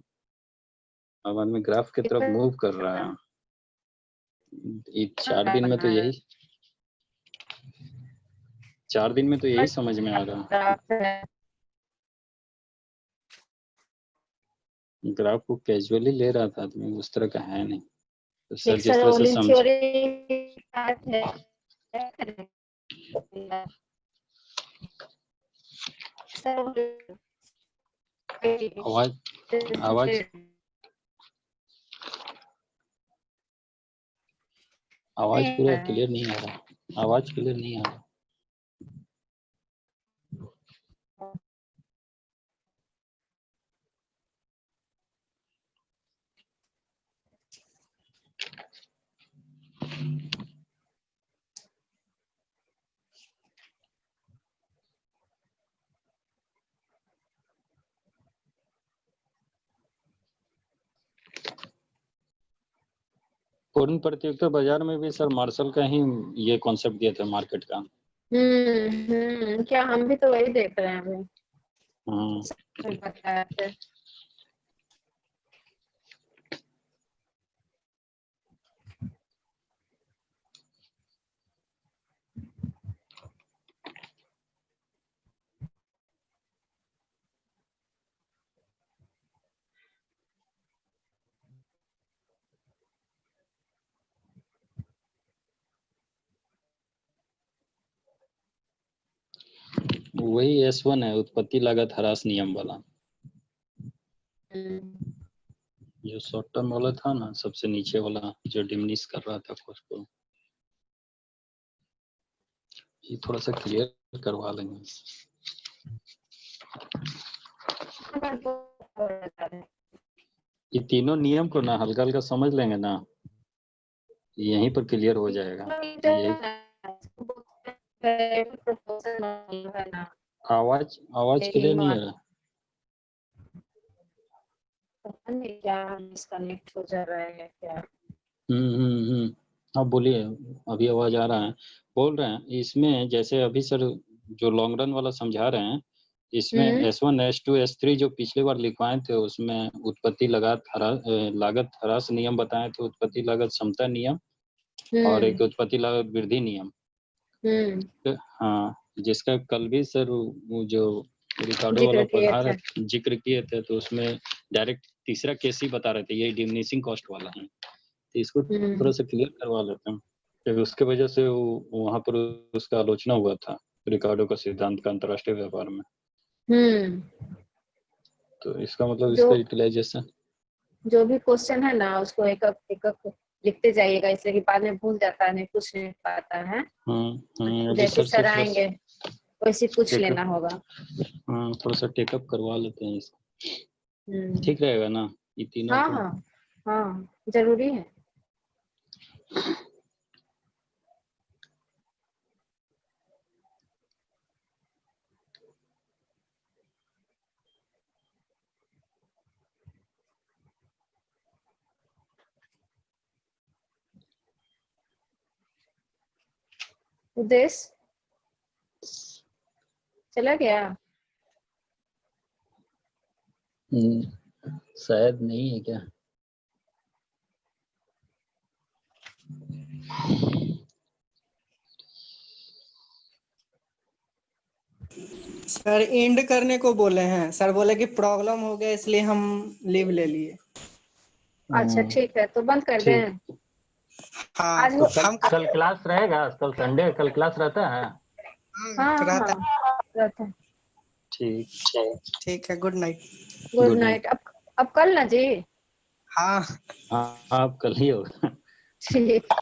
अब आदमी ग्राफ की तरफ मूव कर रहा है। ये 4 दिन में तो यही 4 दिन में तो यही समझ में आ रहा है। ग्राफ को कैजुअली ले रहा था आदमी, उस तरह का है नहीं। तो सर जिस तरह से समझ, आवाज आवाज आवाज पूरा क्लियर नहीं आ रहा, आवाज क्लियर नहीं आ रहा। पूर्ण प्रतियोगिता बाजार में भी सर मार्शल का ही ये कॉन्सेप्ट दिया था मार्केट का। क्या हम भी तो वही देख रहे हैं अभी। बताया थे। वही S1 है, उत्पत्ति लागत ह्रास नियम वाला, जो शॉर्ट टर्म वाला था ना, सबसे नीचे वाला जो डिमिनिश कर रहा था कॉस्ट को। ये थोड़ा सा क्लियर करवा लेंगे। ये तीनों नियम को ना हल्का हल्का समझ लेंगे ना, यहीं पर क्लियर हो जाएगा। यही आवाज क्लियर नहीं आ रहा। पता नहीं क्या डिस्कनेक्ट हो जा रहा है क्या। हाँ बोलिए, अभी आवाज आ रहा है। बोल रहे हैं इसमें जैसे अभी सर जो लॉन्ग रन वाला समझा रहे हैं, इसमें S1 S2 S3 जो पिछली बार लिखवाए थे उसमें उत्पत्ति लागत ह्रास नियम बताए थे, उत्पत्ति लागत समता नियम और एक उत्पत्ति लागत वृद्धि नियम। तो हाँ, जिसका कल भी सर वो जो रिकॉर्डो वाला पढ़ा रहे जिक्र किए थे, तो उसमें डायरेक्ट तीसरा केस ही बता रहे थे, ये डिमिनिशिंग कॉस्ट वाला है। तो इसको थोड़ा सा क्लियर करवा लेते हैं, क्योंकि उसके वजह से वहाँ पर उसका आलोचना हुआ था रिकार्डो का सिद्धांत का अंतर्राष्ट्रीय व्यापार में। तो इसका मतलब इसका यूटिलाइजेशन जो भी क्वेश्चन है ना उसको एक एक लिखते जाइएगा, इसलिए कि बाद में भूल जाता है, नहीं पूछ नहीं पाता है। जैसे सर आएंगे वैसे पूछ लेना होगा। थोड़ा सा टेकअप करवा लेते हैं इसको, ठीक रहेगा ना ये तीनों? हाँ जरूरी है। उद्देश्य चला गया? शायद नहीं है क्या? सर एंड करने को बोले हैं, सर बोले कि प्रॉब्लम हो गया इसलिए हम लीव ले लिए। अच्छा ठीक है, तो बंद कर दें। हाँ, आज तो कल क्लास रहेगा? कल संडे, कल क्लास रहता है? रहता है। ठीक है, गुड नाइट। Good night. अब कल ना जी? हाँ आप कल ही होगा। ठीक।